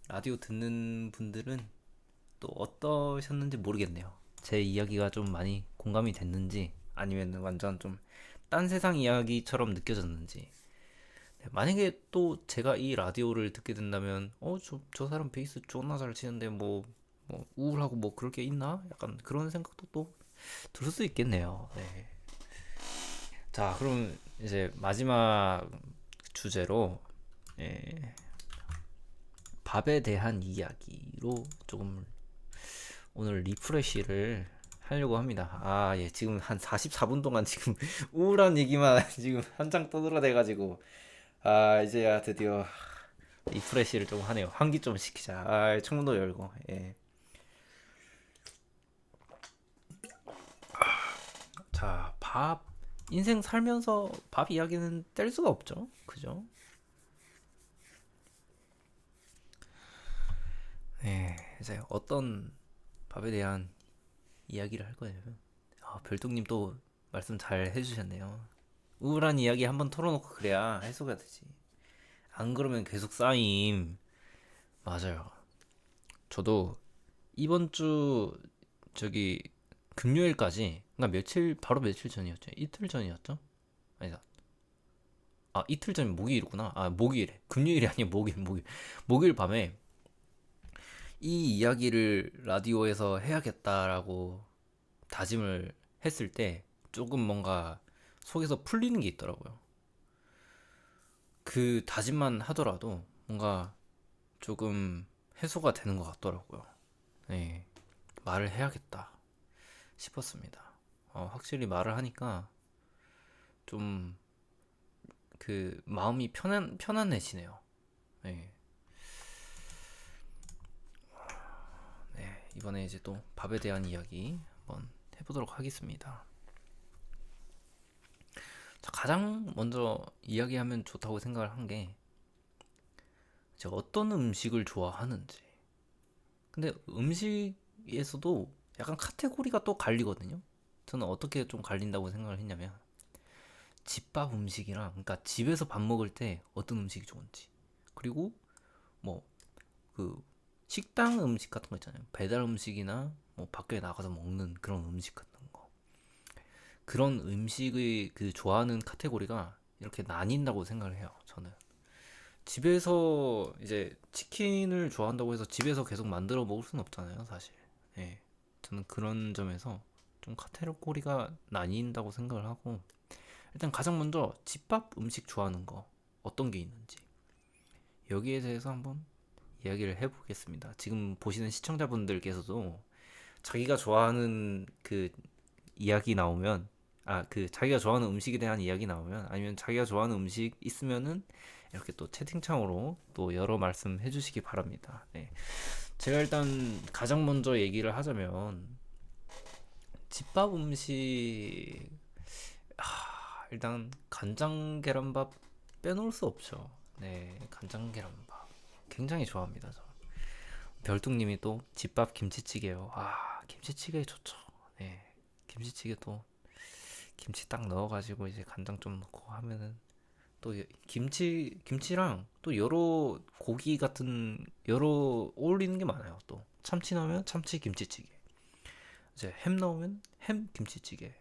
라디오 듣는 분들은 또 어떠셨는지 모르겠네요. 제 이야기가 좀 많이 공감이 됐는지 아니면 완전 좀 딴 세상 이야기처럼 느껴졌는지. 네, 만약에 또 제가 이 라디오를 듣게 된다면 저 사람 베이스 존나 잘 치는데 뭐 우울하고 뭐 그럴 게 있나? 약간 그런 생각도 또 들 수 있겠네요. 네. 자, 그럼 이제 마지막 주제로 예, 밥에 대한 이야기로 조금 오늘 리프레시를 하려고 합니다. 예, 지금 한 44분 동안 지금 우울한 얘기만 지금 한창 떠들어대가지고 이제야 드디어 리프레시를 좀 하네요. 환기 좀 시키자. 창문도 열고. 예. 자, 인생 살면서 밥 이야기는 뗄 수가 없죠. 그죠? 네, 이제 어떤 밥에 대한 이야기를 할 거냐면, 별똥님 또 말씀 잘 해주셨네요. 우울한 이야기 한번 털어놓고 그래야 해소가 되지. 안 그러면 계속 쌓임. 맞아요. 저도 이번 주 저기 금요일까지, 그러니까 바로 며칠 전이었죠. 이틀 전이었죠? 아니다. 이틀 전이 목요일이구나. 목요일에. 금요일이 아니고 목요일 밤에 이 이야기를 라디오에서 해야겠다라고 다짐을 했을 때 조금 뭔가 속에서 풀리는 게 있더라고요. 그 다짐만 하더라도 뭔가 조금 해소가 되는 것 같더라고요. 네, 말을 해야겠다 싶었습니다. 확실히 말을 하니까 좀 그 마음이 편안해지네요. 네, 이번에 이제 또 밥에 대한 이야기 한번 해보도록 하겠습니다. 자, 가장 먼저 이야기하면 좋다고 생각을 한 게 제가 어떤 음식을 좋아하는지. 근데 음식에서도 약간 카테고리가 또 갈리거든요. 저는 어떻게 좀 갈린다고 생각을 했냐면 집밥 음식이랑, 그러니까 집에서 밥 먹을 때 어떤 음식이 좋은지, 그리고 뭐 그 식당 음식 같은 거 있잖아요. 배달 음식이나 뭐 밖에 나가서 먹는 그런 음식 같은 거. 그런 음식의 그 좋아하는 카테고리가 이렇게 나뉜다고 생각을 해요. 저는 집에서 이제 치킨을 좋아한다고 해서 집에서 계속 만들어 먹을 수는 없잖아요, 사실. 예. 저는 그런 점에서 좀 카테고리가 나뉜다고 생각을 하고, 일단 가장 먼저 집밥 음식 좋아하는 거 어떤 게 있는지 여기에 대해서 한번 이야기를 해보겠습니다. 지금 보시는 시청자분들께서도 자기가 좋아하는 그 이야기 나오면, 그 자기가 좋아하는 음식에 대한 이야기 나오면, 아니면 자기가 좋아하는 음식 있으면은 이렇게 또 채팅창으로 또 여러 말씀 해주시기 바랍니다. 네. 제가 일단 가장 먼저 얘기를 하자면 집밥 음식, 일단 간장 계란밥 빼놓을 수 없죠. 네, 간장 계란밥 굉장히 좋아합니다. 저. 별뚱님이 또 집밥 김치찌개요. 김치찌개 좋죠. 네, 김치찌개 또 김치 딱 넣어가지고 이제 간장 좀 넣고 하면은 또 김치랑 또 여러 고기 같은 여러 어울리는 게 많아요. 또 참치 넣으면 참치 김치찌개, 이제 햄 넣으면 햄 김치찌개,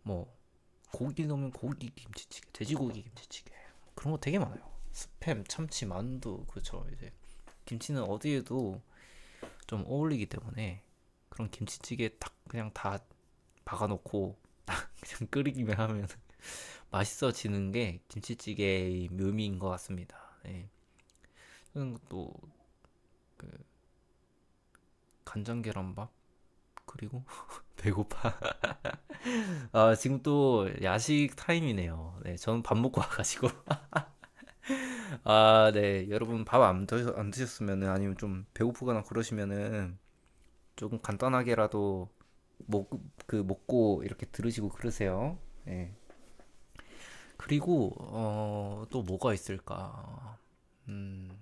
뭐 고기 넣으면 고기 김치찌개, 돼지고기 김치찌개, 그런 거 되게 많아요. 스팸, 참치, 만두, 그쵸. 이제 김치는 어디에도 좀 어울리기 때문에 그런 김치찌개 딱 그냥 다 박아놓고 딱 그냥 끓이기만 하면 맛있어지는 게 김치찌개의 묘미인 것 같습니다. 네. 저는 또 그 간장 계란밥, 그리고 배고파. 지금 또 야식 타임이네요. 네, 저는 밥 먹고 와가지고. 네, 여러분 밥 안 드셨으면은, 아니면 좀 배고프거나 그러시면은 조금 간단하게라도 먹고 이렇게 들으시고 그러세요. 네. 그리고 또 뭐가 있을까? 음,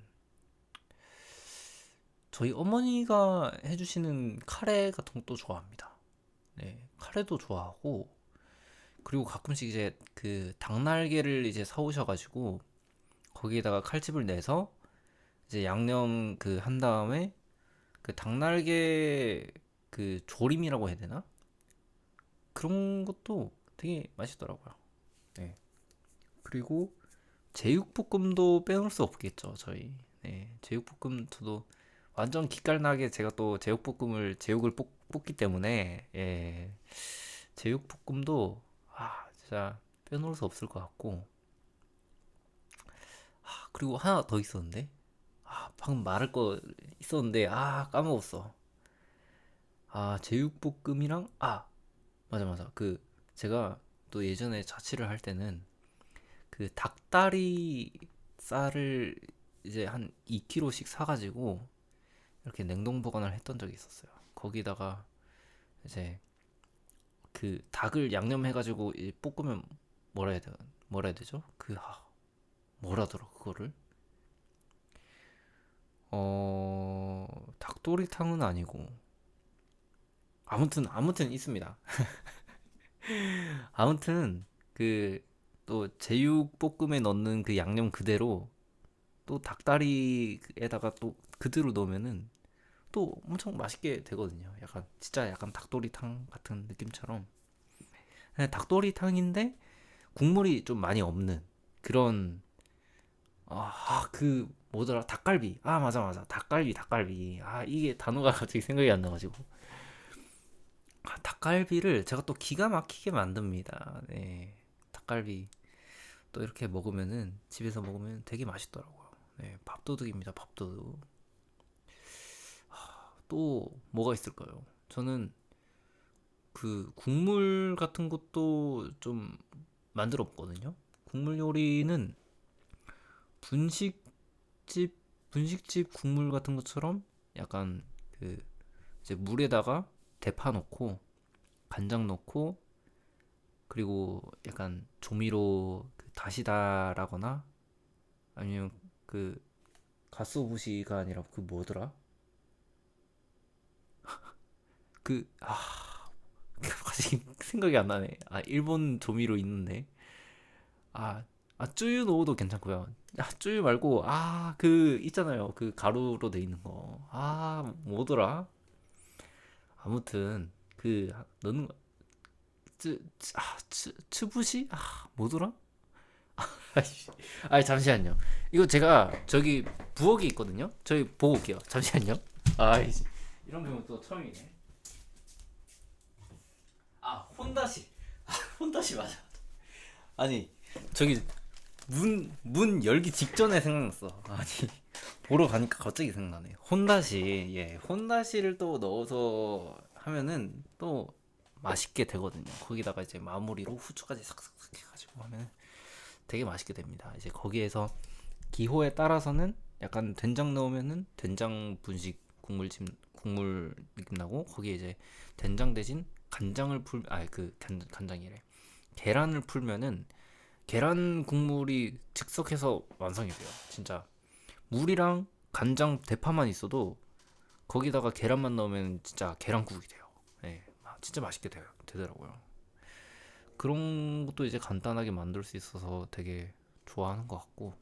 저희 어머니가 해주시는 카레 같은 것도 좋아합니다. 네, 카레도 좋아하고, 그리고 가끔씩 이제 그 닭날개를 이제 사오셔가지고 거기에다가 칼집을 내서 이제 양념 그 한 다음에 그 닭날개 그 조림이라고 해야 되나? 그런 것도 되게 맛있더라고요. 네. 그리고 제육볶음도 빼놓을 수 없겠죠, 저희. 네, 제육볶음 저도 완전 기깔나게 제가 또 제육을 볶기 때문에, 예, 제육볶음도 진짜 빼놓을 수 없을 것 같고. 그리고 하나 더 있었는데, 방금 말할 거 있었는데, 까먹었어. 제육볶음이랑, 맞아, 맞아. 제가 또 예전에 자취를 할 때는 그 닭다리 쌀을 이제 한 2kg씩 사가지고 이렇게 냉동 보관을 했던 적이 있었어요. 거기다가 이제 그 닭을 양념해가지고 볶으면 뭐라 해야 되죠? 뭐라더라 그거를? 닭도리탕은 아니고, 아무튼 있습니다. 아무튼 그 또 제육볶음에 넣는 그 양념 그대로 또 닭다리에다가 또 그대로 넣으면은 또 엄청 맛있게 되거든요. 진짜 약간 닭도리탕 같은 느낌처럼. 그냥 닭도리탕인데 국물이 좀 많이 없는 그런. 뭐더라, 닭갈비. 맞아, 맞아, 닭갈비. 이게 단어가 갑자기 생각이 안 나가지고. 닭갈비를 제가 또 기가 막히게 만듭니다. 네, 닭갈비 또 이렇게 먹으면은, 집에서 먹으면 되게 맛있더라고요. 네, 밥도둑입니다, 밥도둑. 또 뭐가 있을까요? 저는 그 국물 같은 것도 좀 만들어 먹거든요. 국물 요리는 분식집 분식집 국물 같은 것처럼 약간 그 이제 물에다가 대파 넣고 간장 넣고 그리고 약간 조미료 그 다시다라거나 아니면 그 가스오부시가 아니라 그 뭐더라? 그 갑자기 생각이 안 나네. 아, 일본 조미료 있는데. 아, 쯔유 넣어도 괜찮고요. 쯔유 말고 그 있잖아요. 그 가루로 돼 있는 거. 뭐더라? 아무튼 그 넣는 거 츠부시? 뭐더라? 아이씨. 잠시만요. 이거 제가 저기 부엌에 있거든요. 저기 보고 올게요. 잠시만요. 아이씨. 이런 경우 또 처음이네. 혼다시. 혼다시 맞아. 아니, 저기 문 열기 직전에 생각났어. 아니, 보러 가니까 갑자기 생각나네. 혼다시. 예, 혼다시를 또 넣어서 하면은 또 맛있게 되거든요. 거기다가 이제 마무리로 후추까지 싹싹싹 해가지고 하면 되게 맛있게 됩니다. 이제 거기에서 기호에 따라서는 약간 된장 넣으면은 된장 분식 국물 느낌 나고 거기에 이제 된장 대신 간장을 간장이래. 계란을 풀면은 계란 국물이 즉석해서 완성이 돼요. 진짜 물이랑 간장 대파만 있어도 거기다가 계란만 넣으면 진짜 계란국이 돼요. 네, 진짜 맛있게 되더라고요. 그런 것도 이제 간단하게 만들 수 있어서 되게 좋아하는 것 같고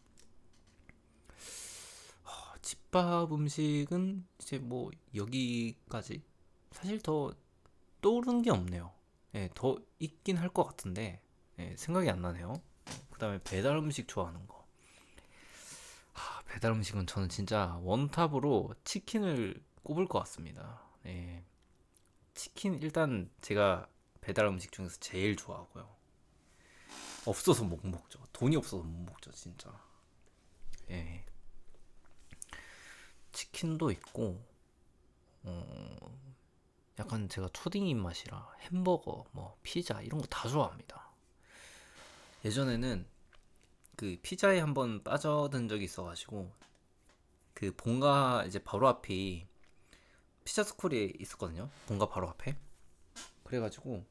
집밥 음식은 이제 뭐 여기까지 사실 더 떠오르는 게 없네요. 예, 더 있긴 할 것 같은데 생각이 안 나네요. 그 다음에 배달 음식 좋아하는 거. 배달 음식은 저는 진짜 원탑으로 치킨을 꼽을 것 같습니다. 예, 치킨 일단 제가 배달 음식 중에서 제일 좋아하고요. 없어서 못 먹죠. 돈이 없어서 못 먹죠, 진짜. 예, 치킨도 있고, 약간 제가 초딩 입맛이라 햄버거, 뭐 피자 이런 거 다 좋아합니다. 예전에는 그 피자에 한번 빠져든 적이 있어가지고 그 본가 이제 바로 앞이 피자 스쿨이 있었거든요. 본가 바로 앞에. 그래가지고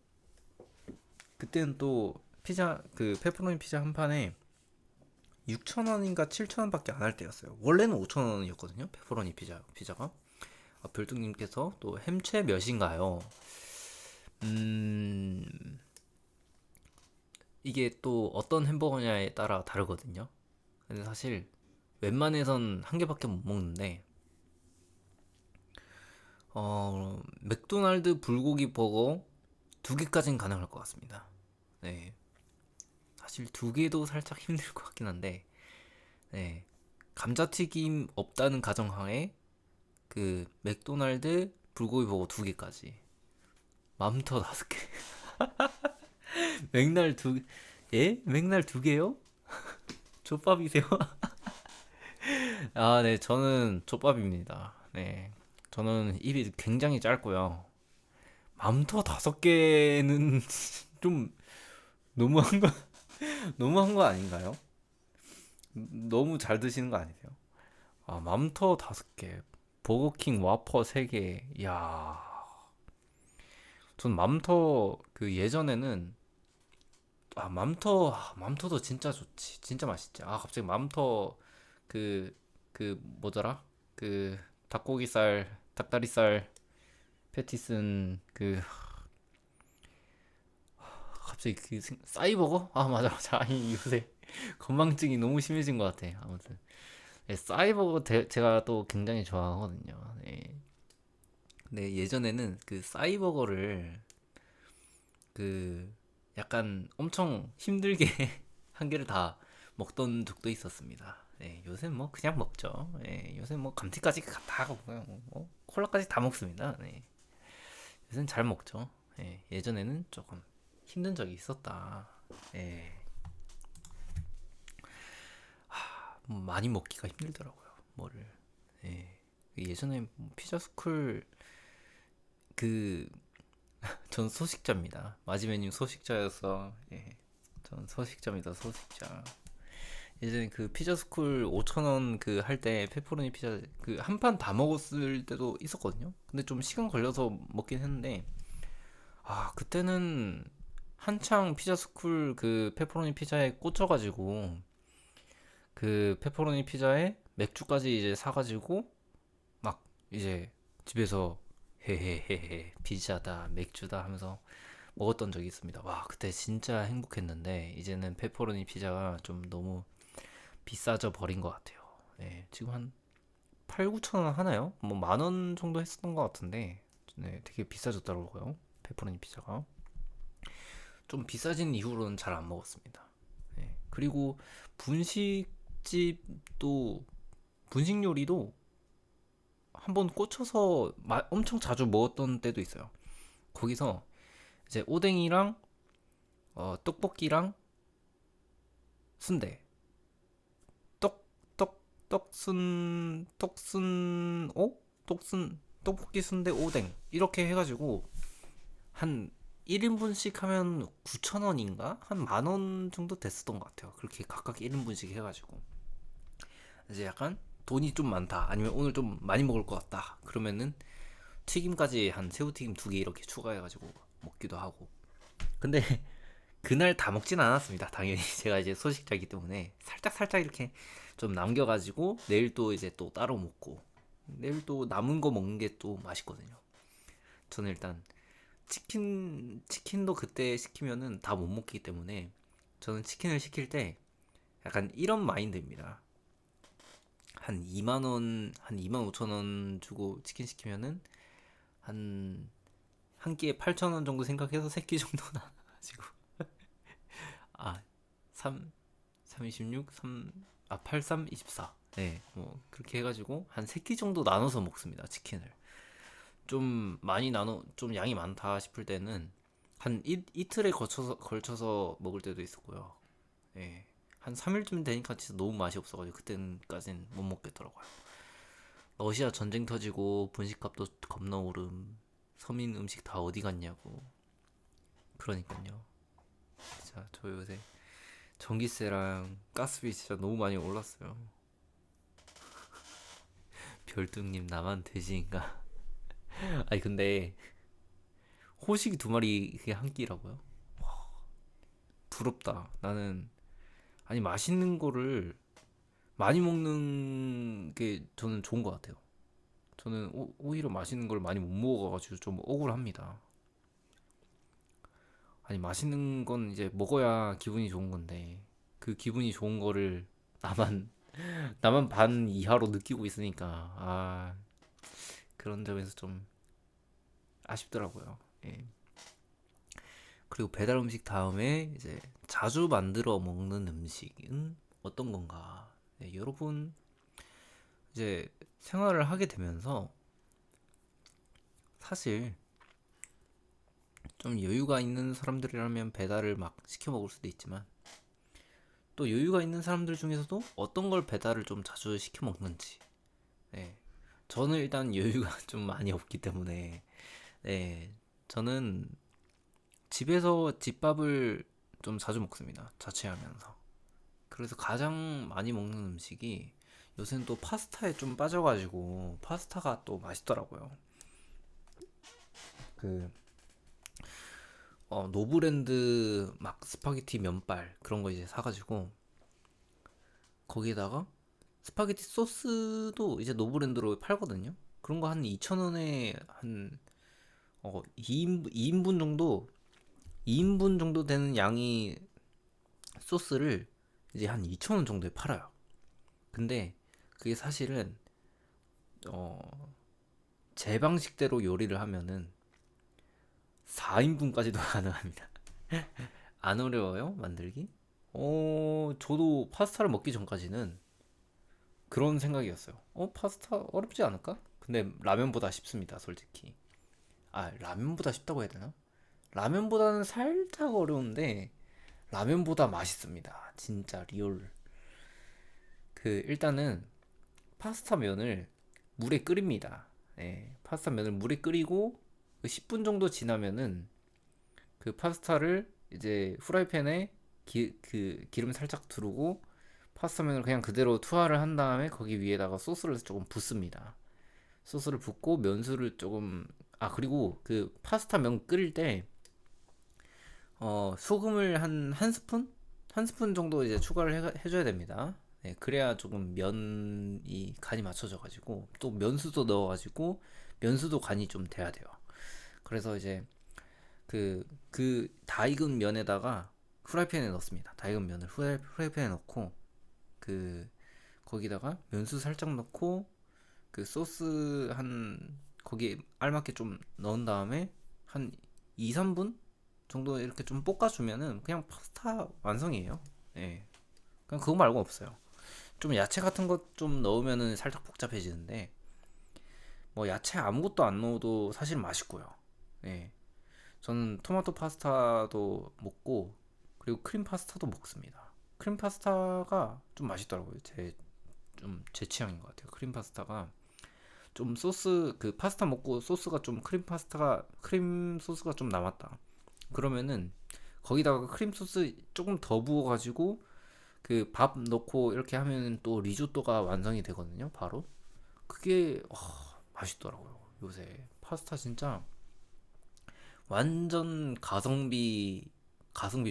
그때는 또 피자 그 페퍼로니 피자 한 판에 6,000원인가 7,000원밖에 안 할 때였어요. 원래는 5,000원이었거든요. 페퍼로니 피자가. 별뚱님께서 또 햄채 몇인가요? 이게 또 어떤 햄버거냐에 따라 다르거든요. 근데 사실 웬만해선 한 개밖에 못 먹는데 맥도날드 불고기 버거 두 개까지는 가능할 것 같습니다. 네, 사실 두 개도 살짝 힘들 것 같긴 한데, 네, 감자튀김 없다는 가정하에 그 맥도날드 불고기 버거 두 개까지 맘터 다섯 개. 맥날 두 예? 맥날 두 개요? 족밥이세요? 네, 저는 족밥입니다. 네, 저는 입이 굉장히 짧고요. 맘터 다섯 개는 좀 너무한 거 너무한 거 아닌가요? 너무 잘 드시는 거 아니세요? 맘터 다섯 개, 버거킹 와퍼 세 개. 야, 전 맘터 그 예전에는 맘터도 진짜 좋지, 진짜 맛있지. 갑자기 맘터 그 뭐더라? 그 닭고기살, 닭다리살 패티슨 그 갑자기 싸이버거? 맞아 맞아. 아니 요새 건망증이 너무 심해진 것 같아. 아무튼 네, 싸이버거 제가 또 굉장히 좋아하거든요. 네. 근데 예전에는 그 싸이버거를 그 약간 엄청 힘들게 한 개를 다 먹던 적도 있었습니다. 네, 요새 뭐 그냥 먹죠. 네, 요새 뭐 감튀까지 다 먹고요. 뭐 콜라까지 다 먹습니다. 네, 요새는 잘 먹죠. 네, 예전에는 조금 힘든 적이 있었다. 네, 뭐 많이 먹기가 힘들더라고요. 뭐를. 네, 예전에 뭐 피자 스쿨 그 전 소식자입니다. 마지 메뉴 소식자여서 전 소식자입니다. 소식자. 예전에 그 피자스쿨 5,000원 그 할 때 페퍼로니 피자 그 한 판 다 먹었을 때도 있었거든요. 근데 좀 시간 걸려서 먹긴 했는데 아 그때는 한창 피자스쿨 그 페퍼로니 피자에 꽂혀가지고 그 페퍼로니 피자에 맥주까지 이제 사가지고 막 이제 집에서 헤헤헤헤 피자다 맥주다 하면서 먹었던 적이 있습니다. 와 그때 진짜 행복했는데 이제는 페퍼로니 피자가 좀 너무 비싸져 버린 것 같아요. 네, 지금 한 8, 9천 원 하나요? 뭐 만 원 정도 했었던 것 같은데 네, 되게 비싸졌더라고요. 페퍼로니 피자가 좀 비싸진 이후로는 잘 안 먹었습니다. 네, 그리고 분식집도 분식 요리도 한번 꽂혀서 엄청 자주 먹었던 때도 있어요. 거기서 이제 오뎅이랑 떡볶이랑 순대 떡, 떡볶이 순대 오뎅 이렇게 해가지고 한 1인분씩 하면 9,000원인가? 한 만 원 정도 됐었던 것 같아요. 그렇게 각각 1인분씩 해가지고 이제 약간 돈이 좀 많다 아니면 오늘 좀 많이 먹을 것 같다 그러면은 튀김까지 한 새우튀김 2개 이렇게 추가해가지고 먹기도 하고 근데 그날 다 먹진 않았습니다. 당연히 제가 이제 소식자이기 때문에 살짝 살짝 이렇게 좀 남겨가지고 내일 또 이제 또 따로 먹고 내일 또 남은 거 먹는 게 또 맛있거든요. 저는 일단 치킨도 그때 시키면은 다 못 먹기 때문에 저는 치킨을 시킬 때 약간 이런 마인드입니다. 한 2만 원, 한 2만 5천 원 주고 치킨 시키면은 한 끼에 8천 원 정도 생각해서 3끼 정도 나가지고 아 3, 3, 26, 3, 8, 3, 24 네, 뭐 그렇게 해가지고 한 3끼 정도 나눠서 먹습니다. 치킨을 좀 많이 좀 양이 많다 싶을 때는 한 이틀에 걸쳐서 먹을 때도 있었고요. 예. 한 3일쯤 되니까 진짜 너무 맛이 없어가지고 그때까진 못 먹겠더라고요. 러시아 전쟁 터지고 분식값도 겁나 오름. 서민 음식 다 어디 갔냐고. 그러니까요. 진짜 저 요새 전기세랑 가스비 진짜 너무 많이 올랐어요. 별뚱님 나만 돼지인가? 아니 근데 호식이 2마리 그게 한 끼라고요? 부럽다. 나는 아니 맛있는 거를 많이 먹는 게 저는 좋은 것 같아요. 저는 오히려 맛있는 걸 많이 못 먹어가지고 좀 억울합니다. 아니 맛있는 건 이제 먹어야 기분이 좋은 건데 그 기분이 좋은 거를 나만 나만 반 이하로 느끼고 있으니까 아 그런 점에서 좀 아쉽더라고요. 예. 그리고 배달 음식 다음에 이제 자주 만들어 먹는 음식은 어떤 건가? 네, 여러분 이제 생활을 하게 되면서 사실 좀 여유가 있는 사람들이라면 배달을 막 시켜 먹을 수도 있지만 또 여유가 있는 사람들 중에서도 어떤 걸 배달을 좀 자주 시켜 먹는지 네. 저는 일단 여유가 좀 많이 없기 때문에 네. 저는 집에서 집밥을 좀 자주 먹습니다. 자취하면서. 그래서 가장 많이 먹는 음식이 요새는 또 파스타에 좀 빠져가지고 파스타가 또 맛있더라고요. 그 노브랜드 막 스파게티 면발 그런 거 이제 사가지고 거기에다가 스파게티 소스도 이제 노브랜드로 팔거든요. 그런 거 한 2,000원에 한 2인분 정도 2인분 정도 되는 양이 소스를 이제 한 2,000원 정도에 팔아요. 근데 그게 사실은 어, 제 방식대로 요리를 하면은 4인분까지도 가능합니다. 안 어려워요? 만들기? 저도 파스타를 먹기 전까지는 그런 생각이었어요. 파스타 어렵지 않을까? 근데 라면보다 쉽습니다, 솔직히. 아, 라면보다 쉽다고 해야 되나? 라면보다는 살짝 어려운데 라면보다 맛있습니다. 진짜 리얼. 일단은 파스타 면을 물에 끓입니다. 예, 파스타 면을 물에 끓이고 10분 정도 지나면은 그 파스타를 이제 후라이팬에 기름 살짝 두르고 파스타면을 그냥 그대로 투하를 한 다음에 거기 위에다가 소스를 조금 붓습니다. 소스를 붓고 면수를 조금, 그리고 그 파스타 면 끓일 때 소금을 한 스푼? 한 스푼 정도 이제 추가를 해줘야 됩니다. 네, 그래야 조금 면이 간이 맞춰져가지고 또 면수도 넣어가지고 면수도 간이 좀 돼야 돼요. 그래서 이제 그 다 익은 면에다가 후라이팬에 넣습니다. 다 익은 면을 후라이팬에 넣고 그 거기다가 면수 살짝 넣고 그 소스 한 거기에 알맞게 좀 넣은 다음에 한 2, 3분 정도 이렇게 좀 볶아주면은 그냥 파스타 완성이에요. 예. 그냥 그거 말고 없어요. 좀 야채 같은 것 좀 넣으면은 살짝 복잡해지는데 뭐 야채 아무것도 안 넣어도 사실 맛있고요. 예. 저는 토마토 파스타도 먹고 그리고 크림 파스타도 먹습니다. 크림 파스타가 좀 맛있더라고요. 제 취향인 것 같아요. 크림 파스타가 좀 소스 그 파스타 먹고 소스가 좀 크림 소스가 좀 남았다. 그러면은 거기다가 크림 소스 조금 더 부어가지고 그 밥 넣고 이렇게 하면 또 리조또가 완성이 되거든요. 바로 그게 맛있더라고요. 요새 파스타 진짜 완전 가성비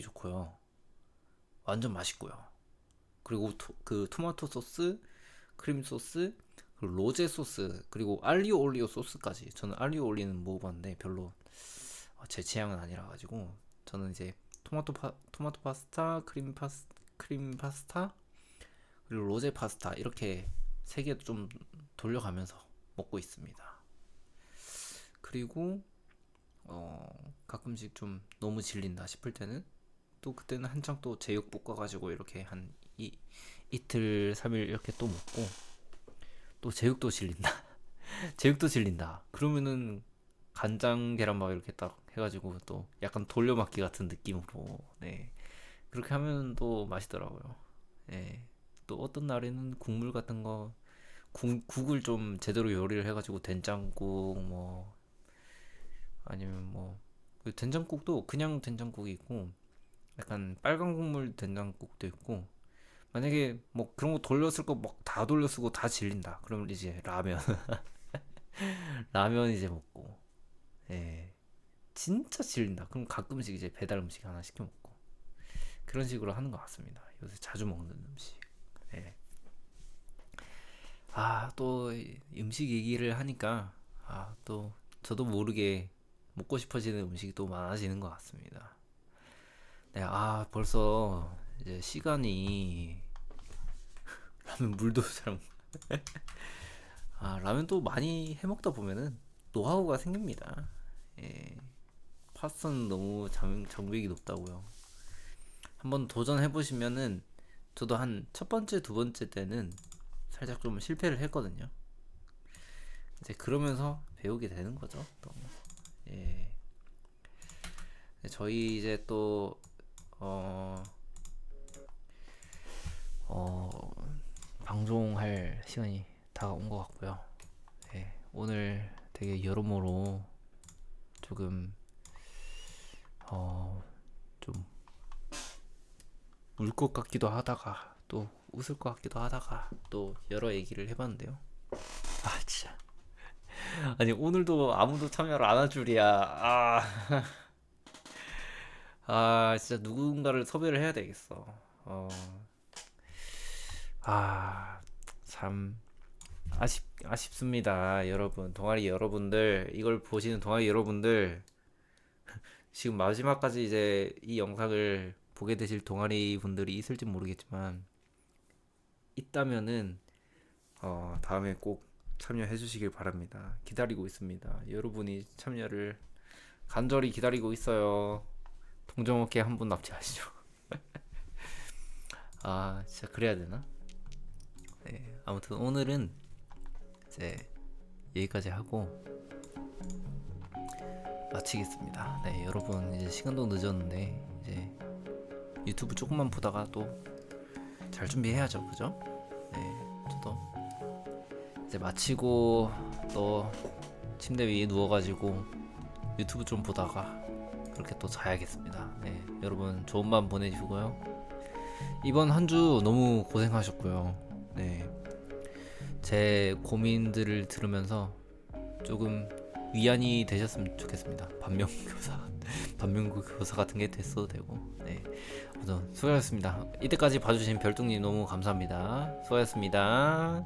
좋고요. 완전 맛있고요. 그리고 그 토마토 소스, 크림 소스, 그리고 로제 소스, 그리고 알리오 올리오 소스까지. 저는 알리오 올리는 먹어봤는데 별로 제 취향은 아니라 가지고 저는 이제 토마토 파스타, 크림 파스타, 그리고 로제 파스타 이렇게 세 개 좀 돌려가면서 먹고 있습니다. 그리고 가끔씩 좀 너무 질린다 싶을 때는 또 그때는 한창 또 제육 볶아가지고 이렇게 한 이틀 3일 이렇게 또 먹고 또 제육도 질린다 제육도 질린다 그러면은 간장 계란밥 이렇게 딱 해가지고 또 약간 돌려막기 같은 느낌으로 네 그렇게 하면 또 맛있더라고요. 네. 또 어떤 날에는 국물 같은 거 국을 좀 제대로 요리를 해가지고 된장국 뭐 아니면 뭐그 된장국도 그냥 된장국이 있고 약간 빨간 국물 된장국도 있고 만약에 뭐 그런 거 돌렸을 거 막 다 돌려쓰고 다 질린다 그러면 이제 라면 라면 이제 먹고 예 진짜 질린다 그럼 가끔씩 이제 배달 음식 하나 시켜 먹고 그런 식으로 하는 것 같습니다. 요새 자주 먹는 음식. 예. 또 음식 얘기를 하니까 또 저도 모르게 먹고 싶어지는 음식이 또 많아지는 것 같습니다. 네, 벌써 이제 시간이 라면 물도 잘 라면 또 많이 해 먹다 보면은 노하우가 생깁니다. 예, 파스타는 너무 장벽이 높다고요. 한번 도전해 보시면은 저도 한 첫 번째, 두 번째 때는 살짝 좀 실패를 했거든요. 이제 그러면서 배우게 되는 거죠. 또. 예. 저희 이제 또 방송할 시간이 다가온 것 같고요. 네, 오늘 되게 여러모로 조금 좀 울 것 같기도 하다가 또 웃을 것 같기도 하다가 또 여러 얘기를 해봤는데요. 진짜 아니 오늘도 아무도 참여를 안 할 줄이야. 진짜 누군가를 섭외를 해야 되겠어. 참 아쉽습니다. 여러분, 동아리 여러분들, 이걸 보시는 동아리 여러분들, 지금 마지막까지 이제 이 영상을 보게 되실 동아리 분들이 있을지 모르겠지만, 있다면은, 다음에 꼭 참여해 주시길 바랍니다. 기다리고 있습니다. 여러분이 참여를 간절히 기다리고 있어요. 동정업계 한 분 납치하시죠. 진짜 그래야 되나? 네, 아무튼 오늘은 이제 여기까지 하고 마치겠습니다. 네, 여러분 이제 시간도 늦었는데 이제 유튜브 조금만 보다가 또 잘 준비해야죠, 그죠? 네, 저도 이제 마치고 또 침대 위에 누워가지고 유튜브 좀 보다가 그렇게 또 자야겠습니다. 네, 여러분 좋은 밤 보내시고요. 이번 한 주 너무 고생하셨고요. 네, 제 고민들을 들으면서 조금 위안이 되셨으면 좋겠습니다. 반면교사, 반면교사 같은 게 됐어도 되고. 네, 우선 수고하셨습니다. 이때까지 봐주신 별뚱님 너무 감사합니다. 수고하셨습니다.